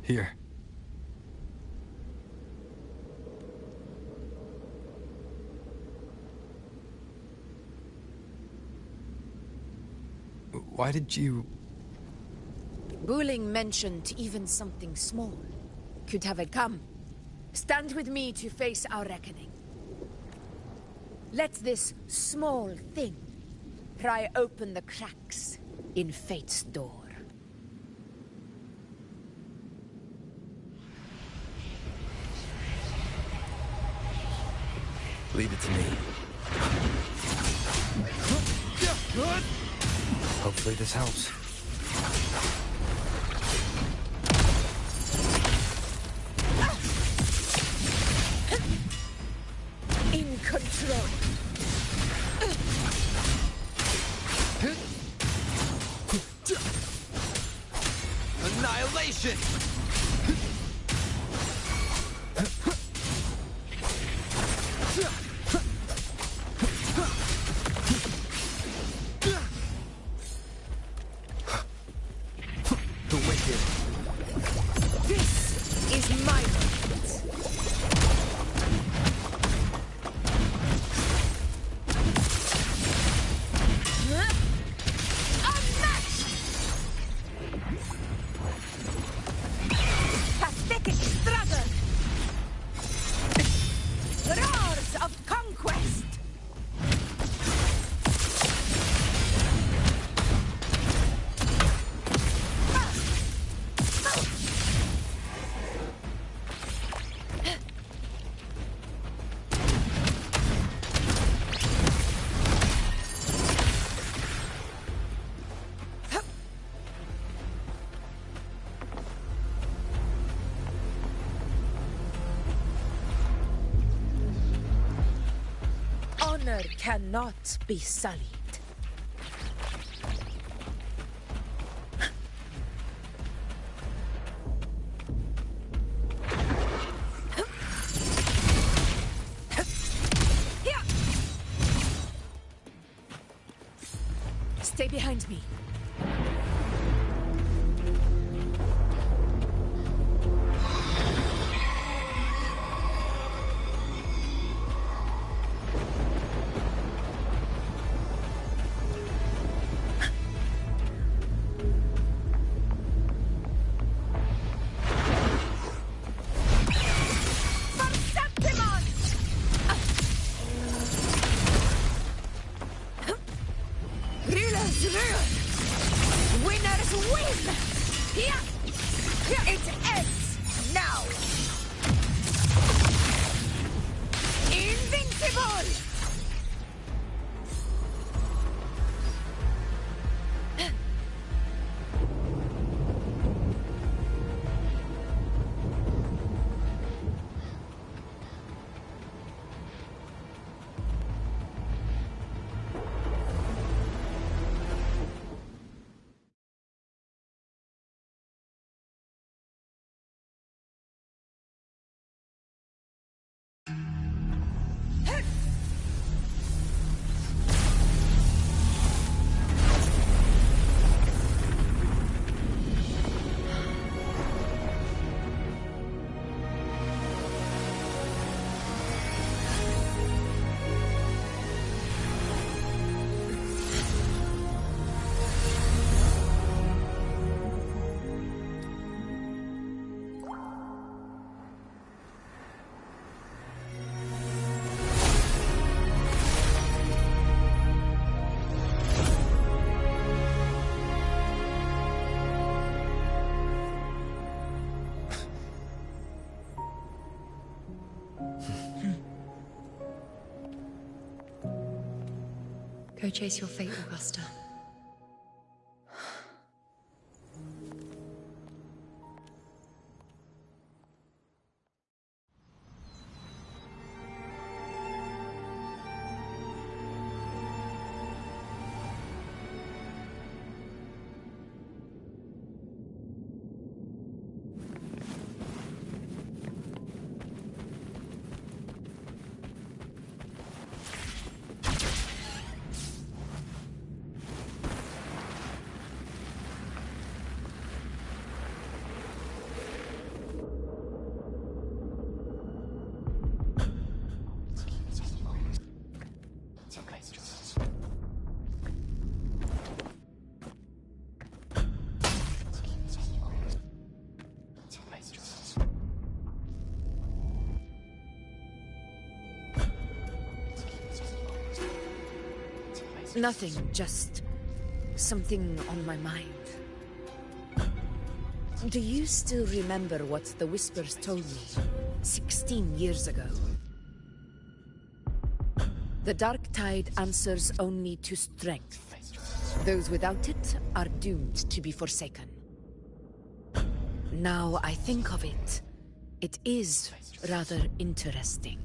Here. Why did you... Buling mentioned even something small could have it come. Stand with me to face our reckoning. Let this small thing pry open the cracks in fate's door. Leave it to me. Hopefully this helps. In control. Annihilation! honor cannot be sullied. Stay behind me. Go chase your fate, Augusta. Nothing, just something on my mind. Do you still remember what the Whispers told me 16 years ago? The Dark Tide answers only to strength. Those without it are doomed to be forsaken. Now I think of it, it is rather interesting.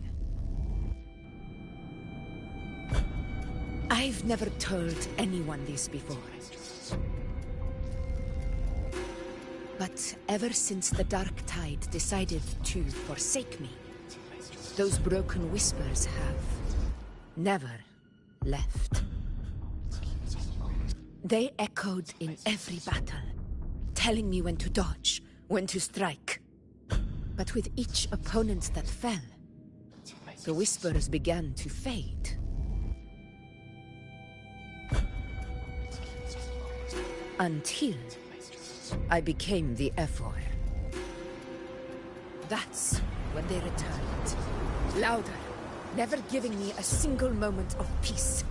I've never told anyone this before. But ever since the Dark Tide decided to forsake me, those broken whispers have never left. They echoed in every battle, telling me when to dodge, when to strike. But with each opponent that fell, the whispers began to fade. Until I became the Ephor. That's when they returned. Louder, never giving me a single moment of peace.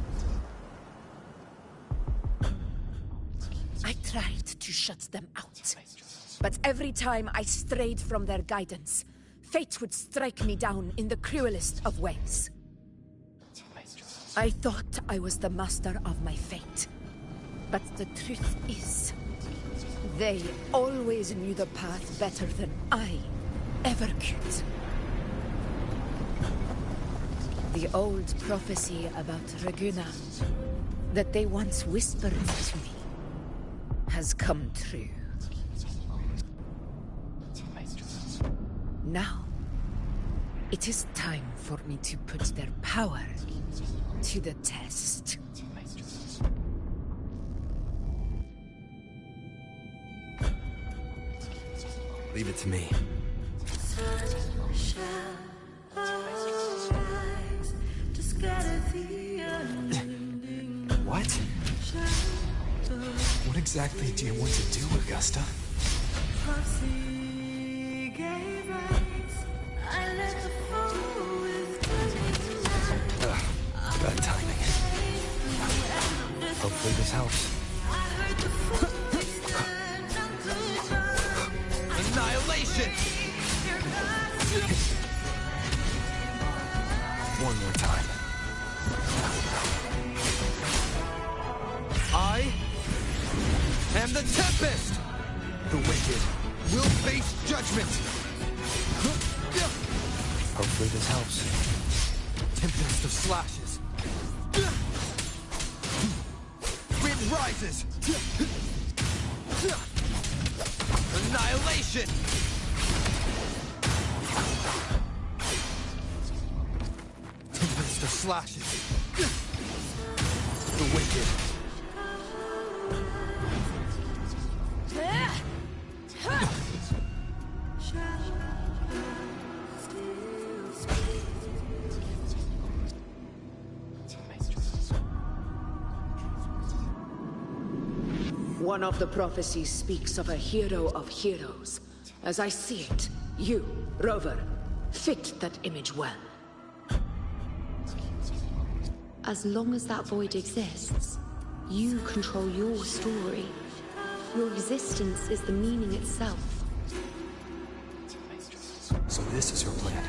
I tried to shut them out, but every time I strayed from their guidance, fate would strike me down in the cruelest of ways. I thought I was the master of my fate. But the truth is, they always knew the path better than I ever could. The old prophecy about Raguna that they once whispered to me has come true. Now, it is time for me to put their power to the test. Leave it to me. What? What exactly do you want to do, Augusta? Bad timing. Hopefully this helps. Annihilation! One more time. I am the Tempest! The wicked will face judgment! Hopefully this helps. Tempest of slashes. Wind rises! Annihilation! Tempest of slashes. The wicked. One of the prophecies speaks of a hero of heroes. As I see it, you, Rover, fit that image well. As long as that void exists, you control your story. Your existence is the meaning itself. So this is your plan.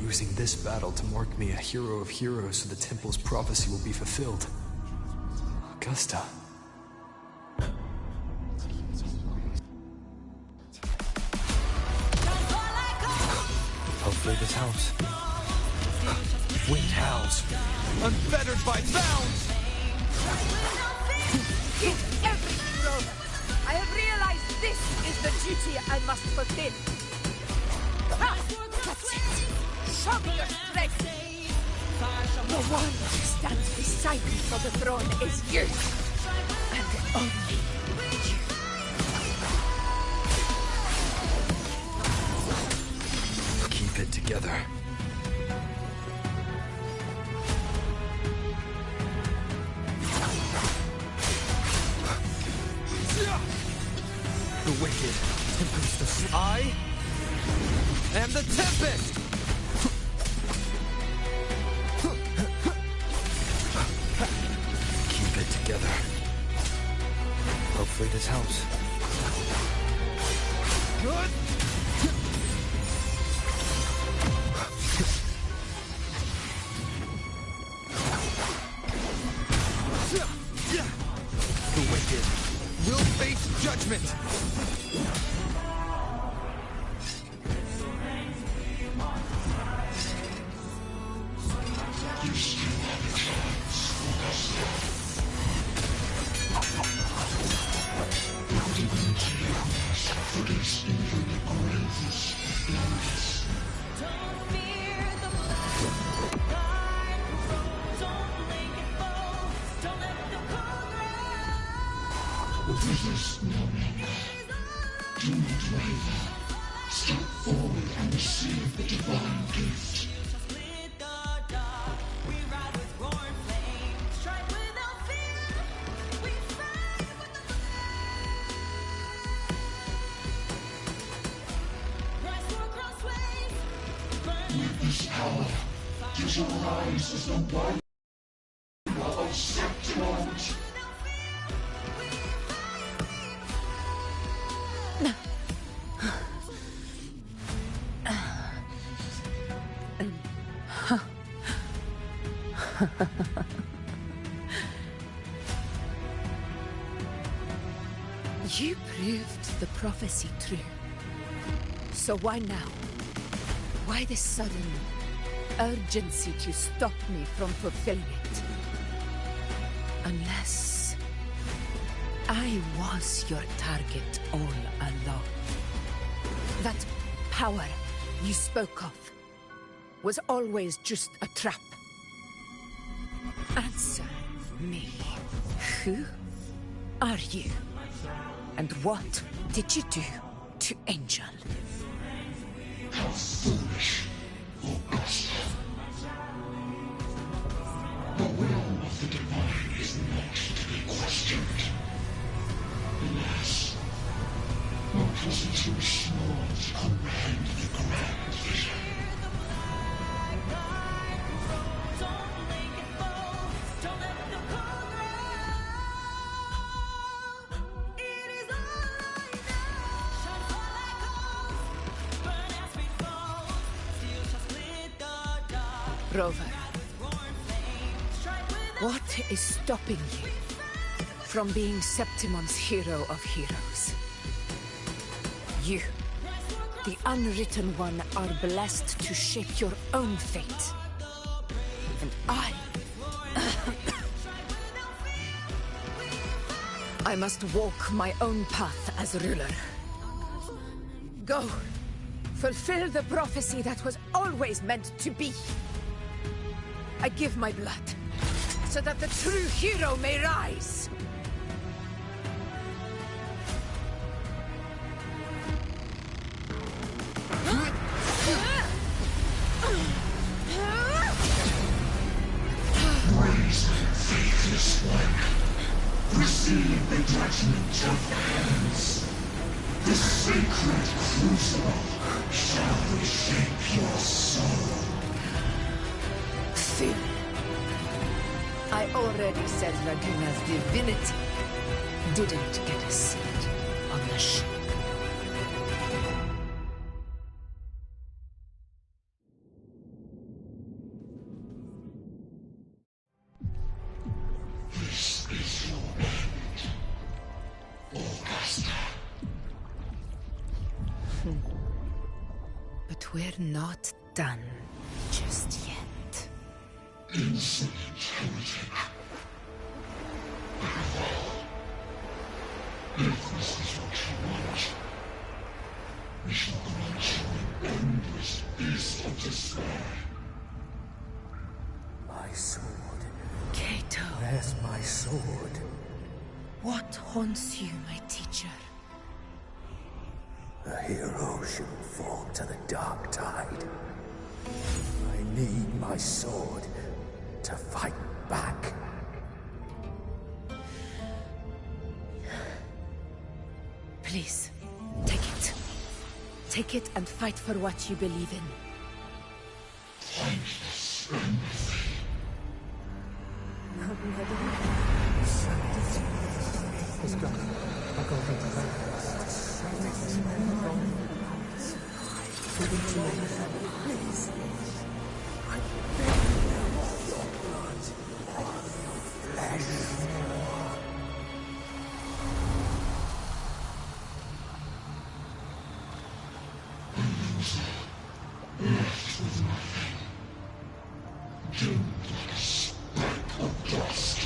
Using this battle to mark me a hero of heroes so the temple's prophecy will be fulfilled. Augusta. Hopefully this helps. Wind howls, unfettered by bounds! Give everything, Rover. I have realized this is the duty I must fulfill. Ah, that's it. Show me your strength. The one who stands beside me for the throne is you. And only you. Keep it together. The wicked tempest of I am the Tempest! Keep it together. Hopefully this helps. Good! The wicked will face judgment! Resist no longer. Do not waver. Step forward and receive the divine gift. With this power, you shall rise as the one of Septimont. You proved the prophecy true. So why now? Why this sudden urgency to stop me from fulfilling it? Unless I was your target all along. That power you spoke of was always just a trap. Answer me. Who are you? And what did you do to Angel? How foolish, Augusta. The will of the Divine is not to be questioned. Alas, one person too small to comprehend the grand vision. Rover, what is stopping you from being Septimon's hero of heroes? You, the Unwritten One, are blessed to shape your own fate. And I must walk my own path as ruler. Go, fulfill the prophecy that was always meant to be. I give my blood, so that the true hero may rise! Raise, faithless one. Receive the judgment of the hands. The sacred crucible shall reshape your soul. Fool. I already said Raguna's divinity didn't get a seat on the ship. This is your end, Augusta. But we're not done just yet. Insolent heretic. If this is what you want, we shall grant you an endless beast of despair. My sword. Cato. Where's my sword? What haunts you, my teacher? A hero shouldn't fall to the dark tide. I need my sword to fight back. Please, take it. Take it and fight for what you believe in. Thankless empathy. Let's go. I'll go get the please. I beg your blood, your flesh. Left with nothing. Doomed like a speck of dust.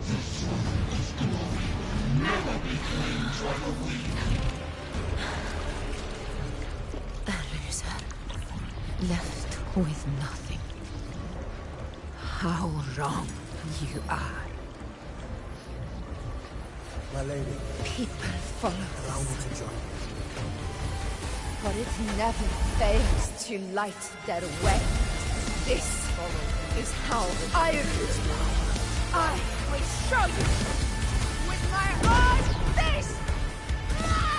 The throne of glory will never be claimed by the weak. A loser. Left with nothing. How wrong you are. My lady. People follow Allow me us. to join. For it never fails to light their way. This is how I rule. I will show you with my own face! Ah!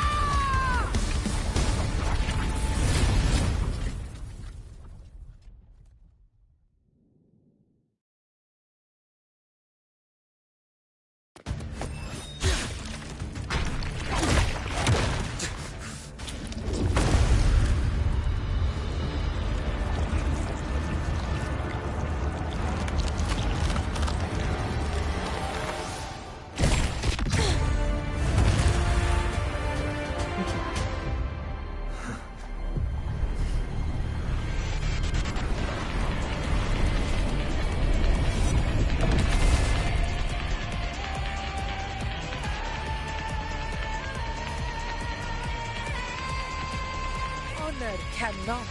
honor cannot.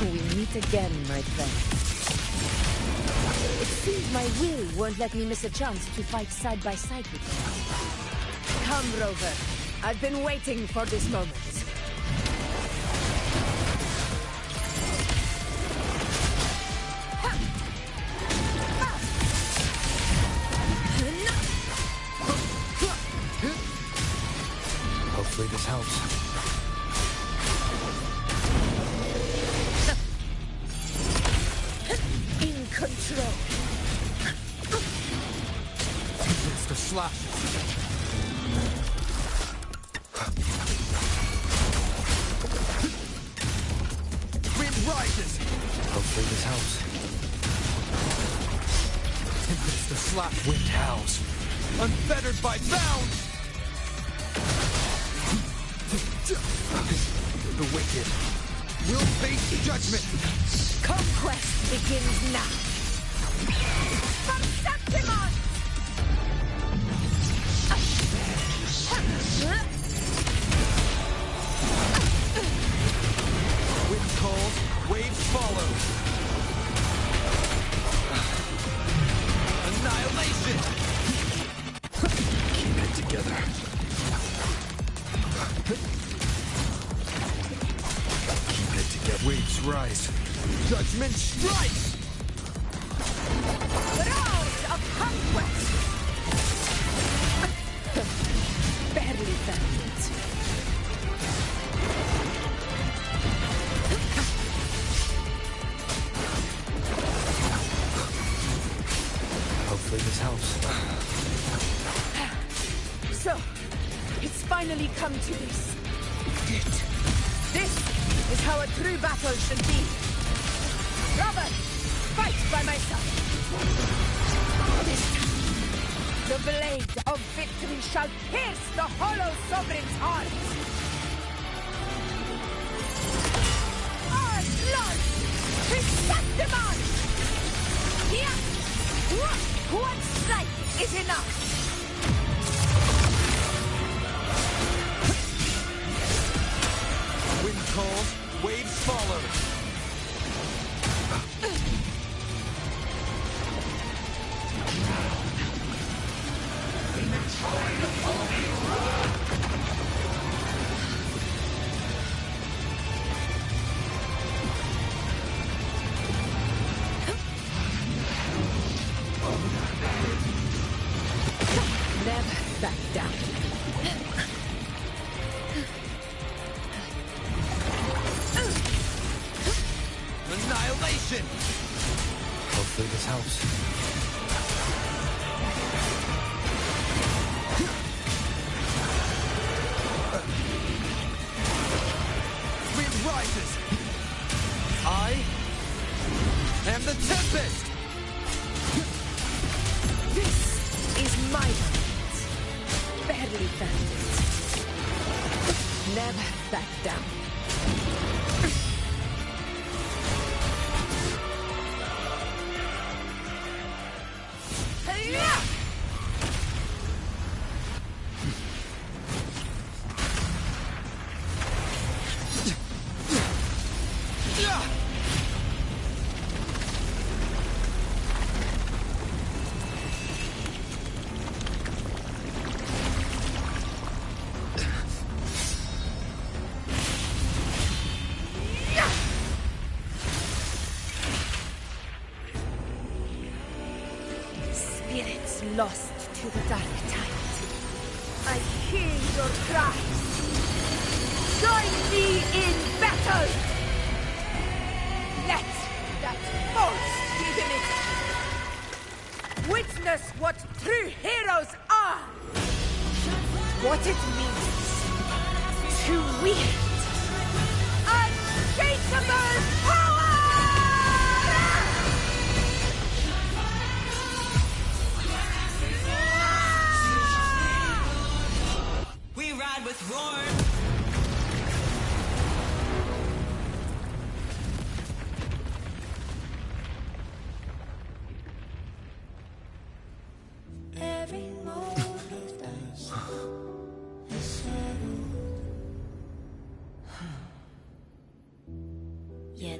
We meet again, my friend. It seems my will won't let me miss a chance to fight side by side with you. Come, Rover. I've been waiting for this moment. Hopefully this helps. In control. It's the slash. Wind rises. Hopefully this helps. It's the slash. Wind howls. Unfettered by bounds. The wicked will face judgment. Conquest begins now. Perceptimon! Wind calls, waves follow. Annihilation! Keep it together. Waves rise. Judgment strikes! Roars of conquest! Barely found it. Hopefully this helps. So, it's finally come to this. This is how a true battle should be. Robert, fight by my side. This time, the blade of victory shall pierce the hollow sovereign's heart. Our blood! Perceptimon! Here! One strike is enough! Wind calls, waves follow. Never back down. Annihilation! Hopefully this helps. Wind rises! I am the Tempest! This is my moment. Barely found it. Never back down. Spirits lost to the dark tide. I hear your cries. Join me in battle! Let that false divinity witness what true heroes are! What it means to wield unshakable power! We ride with roar. Every moment is settled.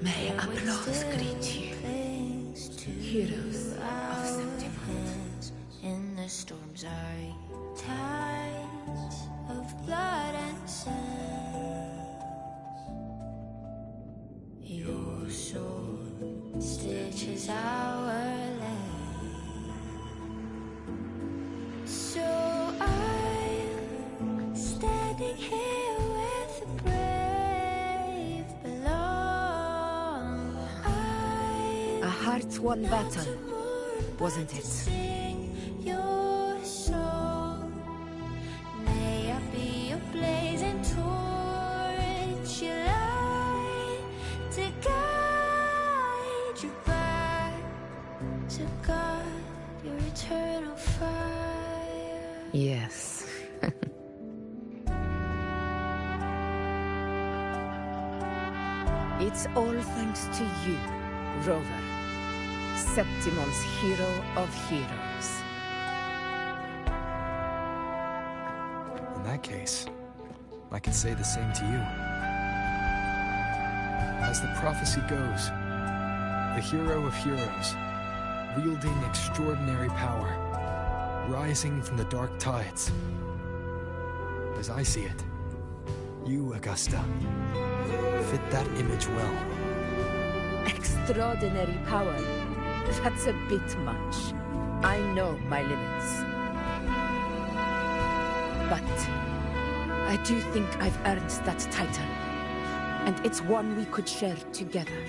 May applause greet you, heroes of Septimont. In the storms are tides of blood and sand. Your sword stitches our land. So I'm standing here with the brave belong. A heart-won battle, wasn't it? Your song, may I be a blazing torch, your light to guide you back to God, your eternal fire. Yes. It's all thanks to you, Rover, Septimon's hero of heroes. In that case, I could say the same to you. As the prophecy goes, the hero of heroes, wielding extraordinary power, rising from the dark tides. As I see it, you, Augusta, fit that image well. Extraordinary power. That's a bit much. I know my limits. But I do think I've earned that title. And it's one we could share together.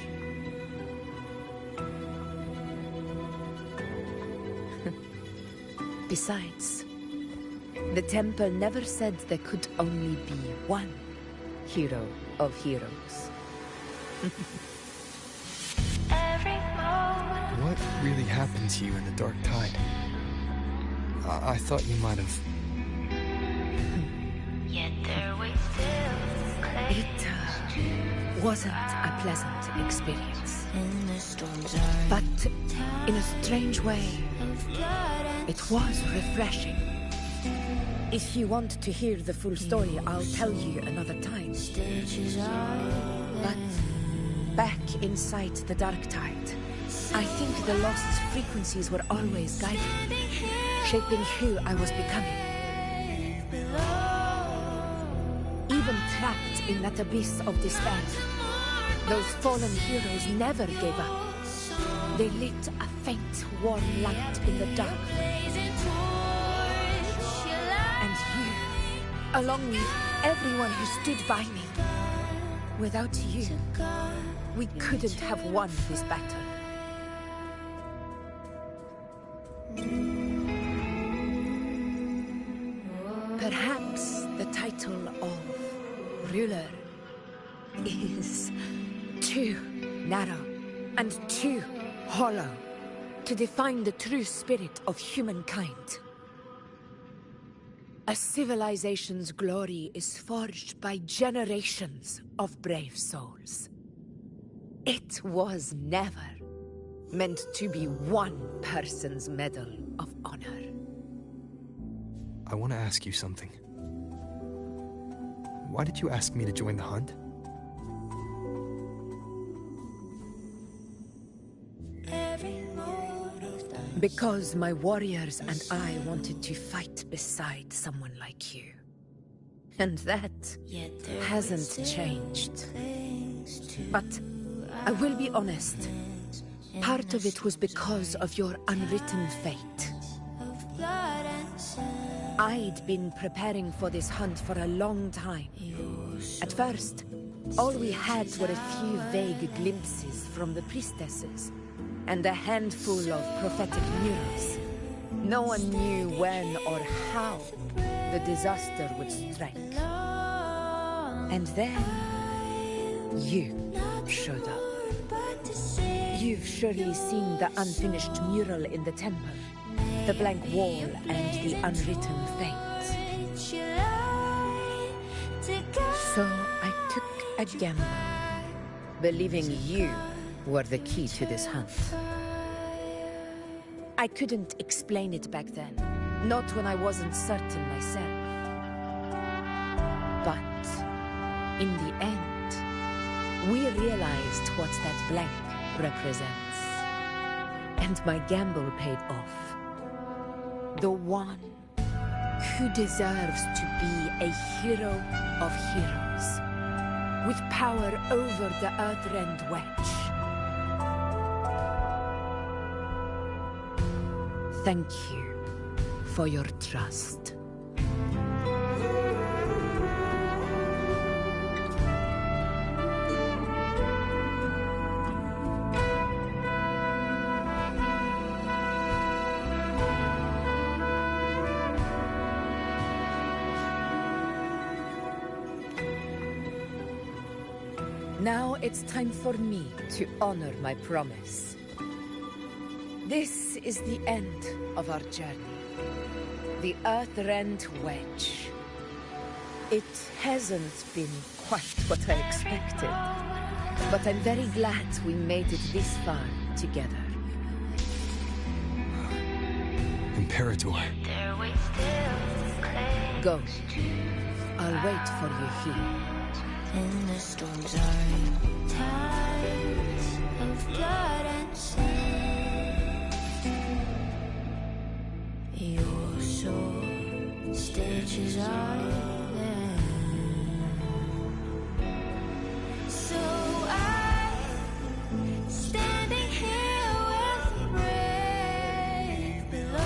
Besides, the temple never said there could only be one hero of heroes. What really happened to you in the dark tide? I thought you might have... Yet there we still It wasn't a pleasant experience. in the storms But in a strange way, it was refreshing. If you want to hear the full story, I'll tell you another time. But back inside the dark tide, I think the lost frequencies were always guiding me, shaping who I was becoming. Even trapped in that abyss of despair, those fallen heroes never gave up. They lit a faint, warm light in the dark. And you, along with everyone who stood by me. Without you, we couldn't have won this battle. Perhaps the title of ruler is too narrow and too hollow to define the true spirit of humankind. A civilization's glory is forged by generations of brave souls. It was never meant to be one person's medal of honor. I want to ask you something. Why did you ask me to join the hunt? Because my warriors and I wanted to fight beside someone like you. And that hasn't changed. But I will be honest. Part of it was because of your unwritten fate. I'd been preparing for this hunt for a long time. At first, all we had were a few vague glimpses from the priestesses, and a handful of prophetic murals. No one knew when or how the disaster would strike. And then, you showed up. You've surely seen the unfinished mural in the temple, the blank wall and the unwritten fate. So I took a gamble, believing you were the key to this hunt. I couldn't explain it back then, not when I wasn't certain myself. But in the end, We realized what that blank represents. And my gamble paid off. The one who deserves to be a hero of heroes, with power over the Earthrend Wedge. Thank you for your trust. Now it's time for me to honor my promise. This is the end of our journey. The Earthrend Wedge. It hasn't been quite what I expected, but I'm very glad we made it this far together. Imperator. Go. I'll wait for you here. In the storms are tides of blood and sin. Your soul stitches island. So I'm standing here with brave below.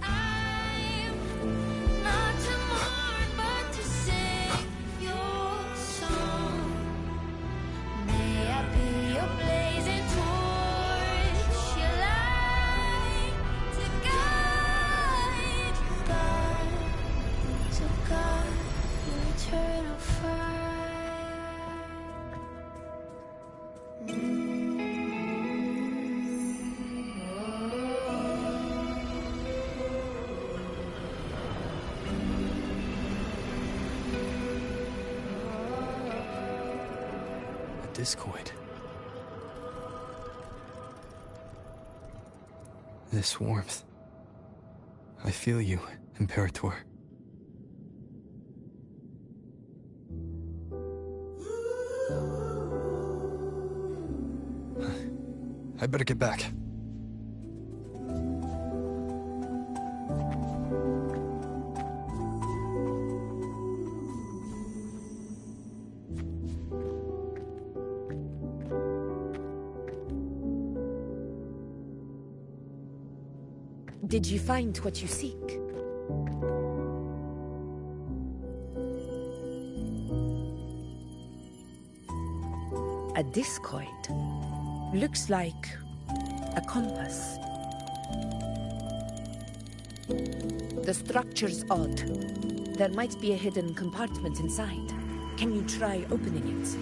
I'm not to mourn, but to sing your song. May I be your blazing torch, your light to guide your eternal fire. A discoid. This warmth. I feel you, Imperator. I better get back. Did you find what you seek? A discoid. Looks like a compass. The structure's odd. There might be a hidden compartment inside. Can you try opening it?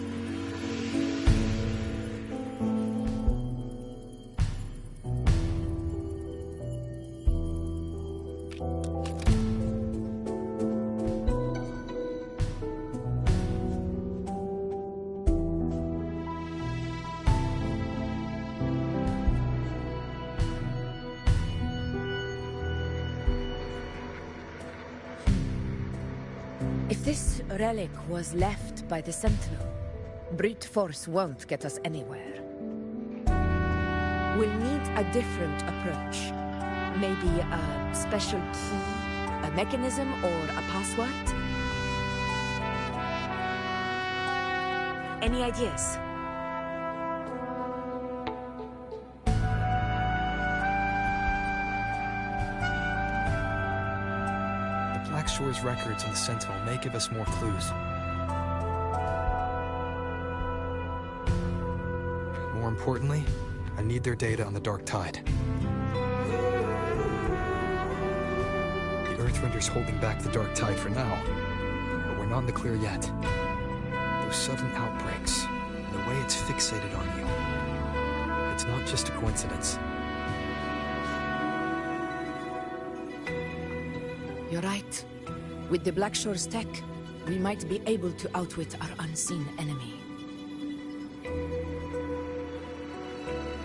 If this relic was left by the Sentinel, brute force won't get us anywhere. We'll need a different approach. Maybe a special key, a mechanism, or a password? Any ideas? Blackshore's records on the Sentinel may give us more clues. More importantly, I need their data on the Dark Tide. The Earthrender's holding back the Dark Tide for now, but we're not in the clear yet. Those sudden outbreaks, and the way it's fixated on you, it's not just a coincidence. You're right. With the Blackshore's tech, we might be able to outwit our unseen enemy.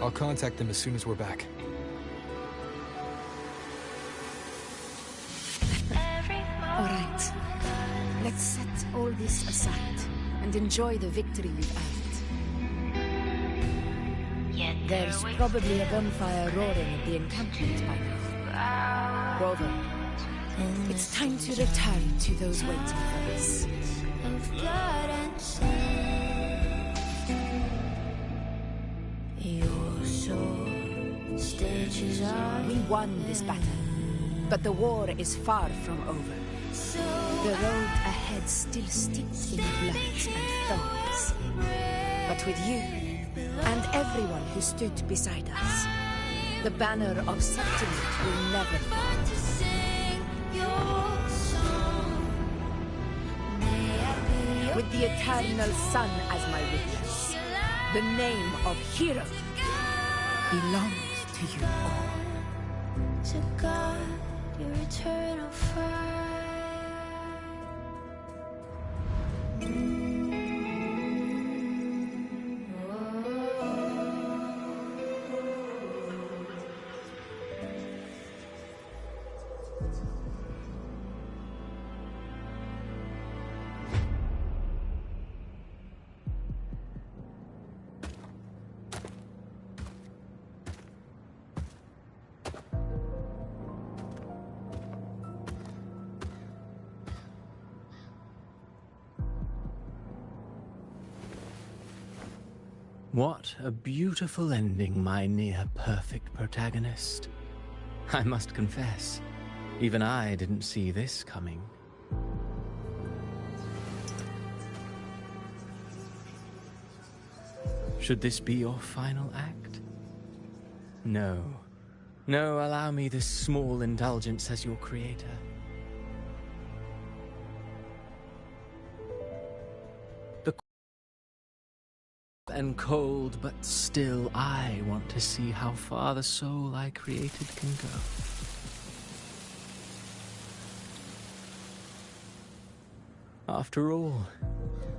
I'll contact them as soon as we're back. All right. Let's set all this aside and enjoy the victory you've earned. There's probably a bonfire roaring at the encampment by now. Rover, it's time to return to those waiting for us. We won this battle, but the war is far from over. The road ahead still steeped in blood and thorns. But with you, and everyone who stood beside us, the banner of Septimate will never fall. With the eternal sun as my witness, the name of hero belongs to you all. To God, your eternal fire. What a beautiful ending, my near-perfect protagonist. I must confess, even I didn't see this coming. Should this be your final act? No. No, allow me this small indulgence as your creator. And cold, but still I want to see how far the soul I created can go. After all,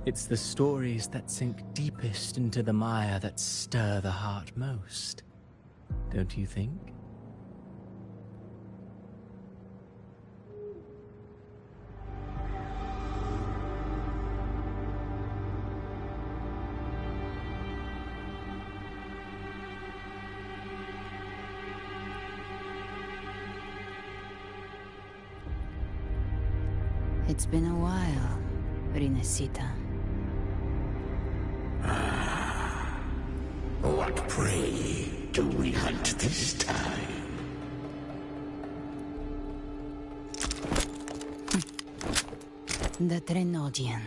it's the stories that sink deepest into the mire that stir the heart most, don't you think? It's been a while, Rinesita. What prey do we hunt this time? The Trenodian.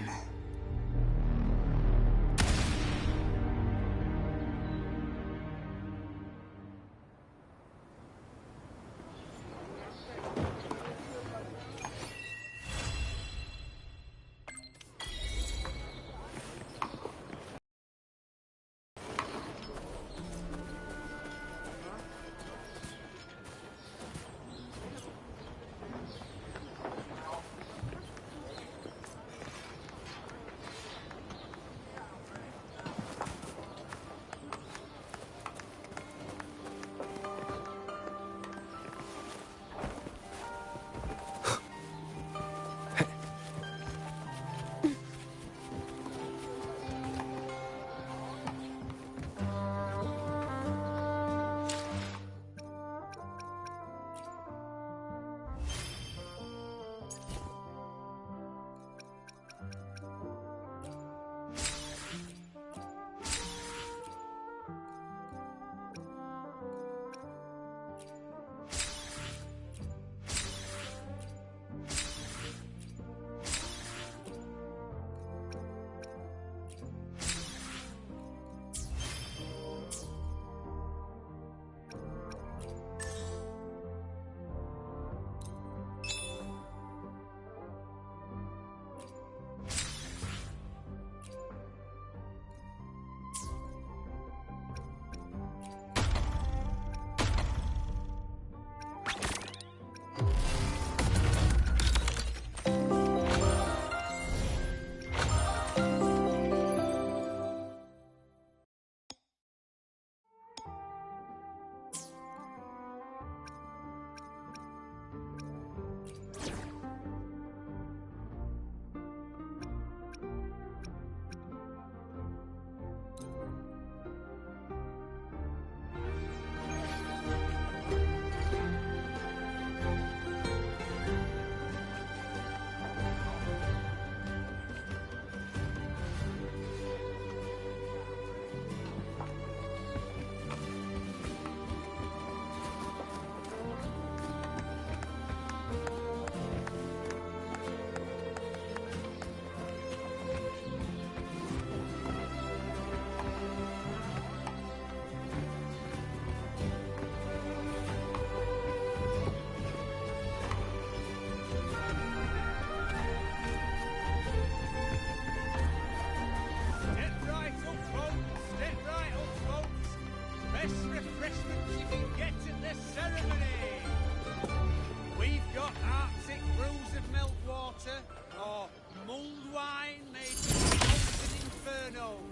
of milk water, or mulled wine made from molten infernos.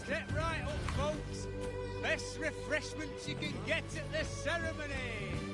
Step right up, folks. Best refreshments you can get at the ceremony.